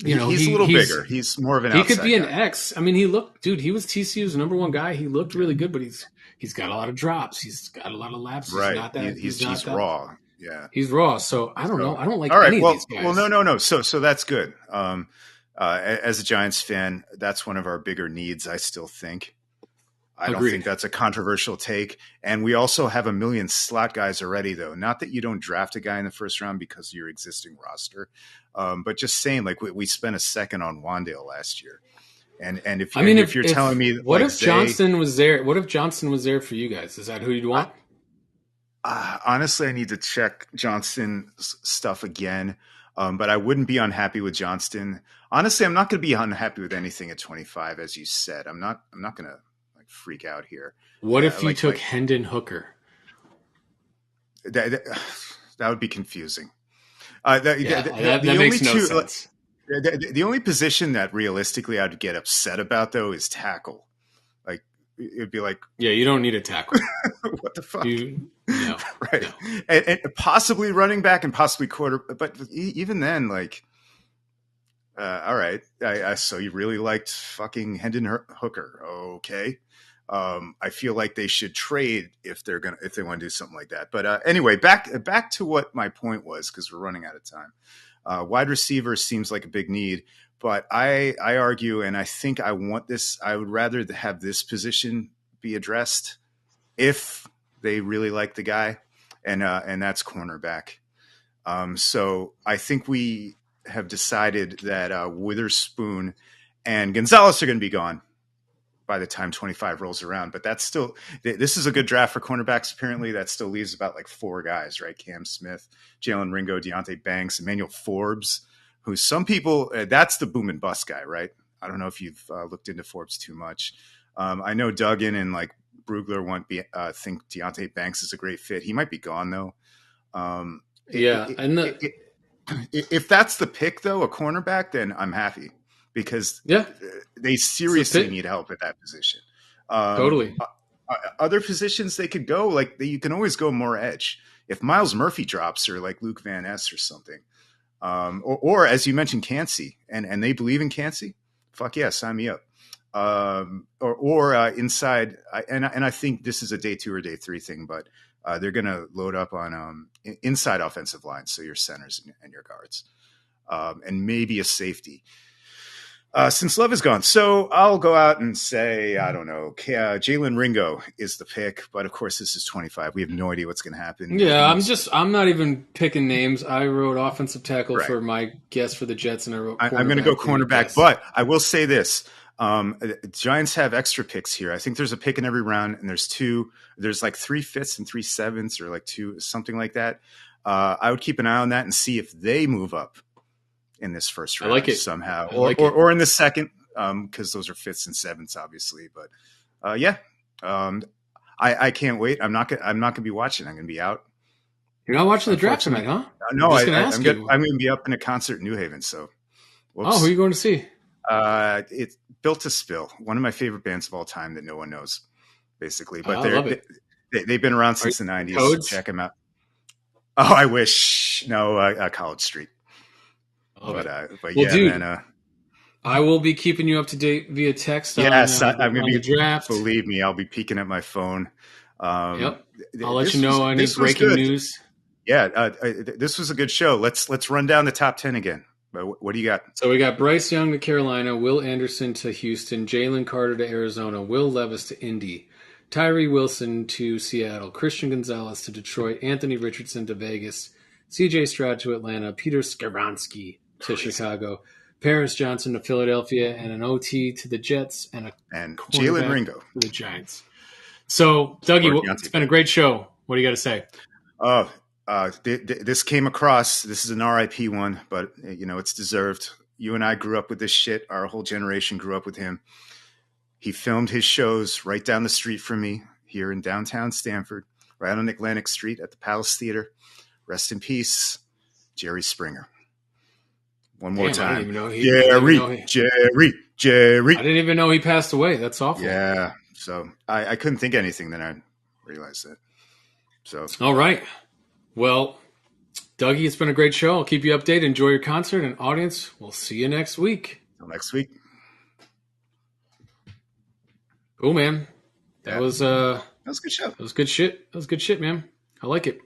he's a little bigger. He's more of an outside He could be guy. An X. I mean, he was TCU's number 1 guy. He looked really good, but he's got a lot of drops. He's got a lot of lapses. Right. He's raw. Yeah. He's raw. So I don't know. I don't like any of these guys. Well, no. So that's good. As a Giants fan, that's one of our bigger needs, I still think. I don't think that's a controversial take. And we also have a million slot guys already, though. Not that you don't draft a guy in the first round because of your existing roster, but just saying, like, we spent a second on Wandale last year. And if you're telling me, what if Johnston was there? What if Johnston was there for you guys? Is that who you'd want? Honestly, I need to check Johnston's stuff again. But I wouldn't be unhappy with Johnston. Honestly, I'm not going to be unhappy with anything at 25, as you said. I'm not going to freak out here. What if you took Hendon Hooker? That would be confusing. That makes no sense. The only position that realistically I'd get upset about, though, is tackle. Like, it'd be like, you don't need a tackle. What the fuck? No, right. No. And possibly running back and possibly quarter. But even then, like, all right. So you really liked fucking Hendon Hooker. Okay. I feel like they should trade if they want to do something like that. But anyway, back to what my point was, because we're running out of time. Wide receiver seems like a big need, but I argue, and I think I would rather have this position be addressed if they really like the guy, and that's cornerback. So I think we have decided that Witherspoon and Gonzalez are going to be gone by the time 25 rolls around. But that's still, this is a good draft for cornerbacks. Apparently that still leaves about like 4 guys, right? Cam Smith, Jalen Ringo, Deontay Banks, Emmanuel Forbes, who some people, that's the boom and bust guy, right? I don't know if you've looked into Forbes too much. I know Duggan and like Brugler think Deontay Banks is a great fit. He might be gone though. If that's the pick though, a cornerback, then I'm happy. Because they seriously need help at that position. Totally. Other positions they could go, like you can always go more edge. If Miles Murphy drops or like Luke Van Ness or something, or as you mentioned, Kancey, and they believe in Kancey, fuck yeah, sign me up. Or inside, and I think this is a day 2 or day 3 thing, but they're going to load up on inside offensive lines, so your centers and your guards, and maybe a safety. Since Love is gone. So I'll go out and say, I don't know, Jalen Ringo is the pick, but of course this is 25. We have no idea what's going to happen. Yeah, I'm not even picking names. I wrote offensive tackle Right. for my guess for the Jets, and I wrote cornerback. I'm going to go for your cornerback, guess. but I will say this. Giants have extra picks here. I think there's a pick in every round, and there's like 3 5ths and 3 7ths, or like 2, something like that. I would keep an eye on that and see if they move up in this first round, I like it somehow, like or in the second, because those are 5ths and 7ths, obviously. But yeah, I can't wait. I'm not gonna be watching. I'm gonna be out. You're not watching the draft tonight, huh? No, I'm I'm gonna be up in a concert in New Haven. So, whoops. Oh, who are you going to see? It's Built to Spill, one of my favorite bands of all time that no one knows, basically. But I love it. they've been around since the 90s. Codes? Check them out. Oh, I wish. No, College Street. But well, yeah, dude, man. I will be keeping you up to date via text. Yes, I'm going to be the draft. Believe me, I'll be peeking at my phone. Yep, I'll let you know any breaking news. Yeah, this was a good show. Let's run down the top 10 again. What do you got? So we got Bryce Young to Carolina, Will Anderson to Houston, Jalen Carter to Arizona, Will Levis to Indy, Tyree Wilson to Seattle, Christian Gonzalez to Detroit, Anthony Richardson to Vegas, C.J. Stroud to Atlanta, Peter Skaronski to Chicago, Paris Johnson to Philadelphia, and an OT to the Jets, and Jalen Ringo to the Giants. So, Dougie, it's been a great show. What do you got to say? Oh, this came across. This is an RIP one, but it's deserved. You and I grew up with this shit. Our whole generation grew up with him. He filmed his shows right down the street from me here in downtown Stamford, right on Atlantic Street at the Palace Theater. Rest in peace, Jerry Springer. One more time. Jerry. I didn't even know he passed away. That's awful. Yeah. So I couldn't think of anything, then I realized that. So all right. Well, Dougie, it's been a great show. I'll keep you updated. Enjoy your concert, and audience, we'll see you next week. Until next week. Cool, man. That was a good show. That was good shit. Man. I like it.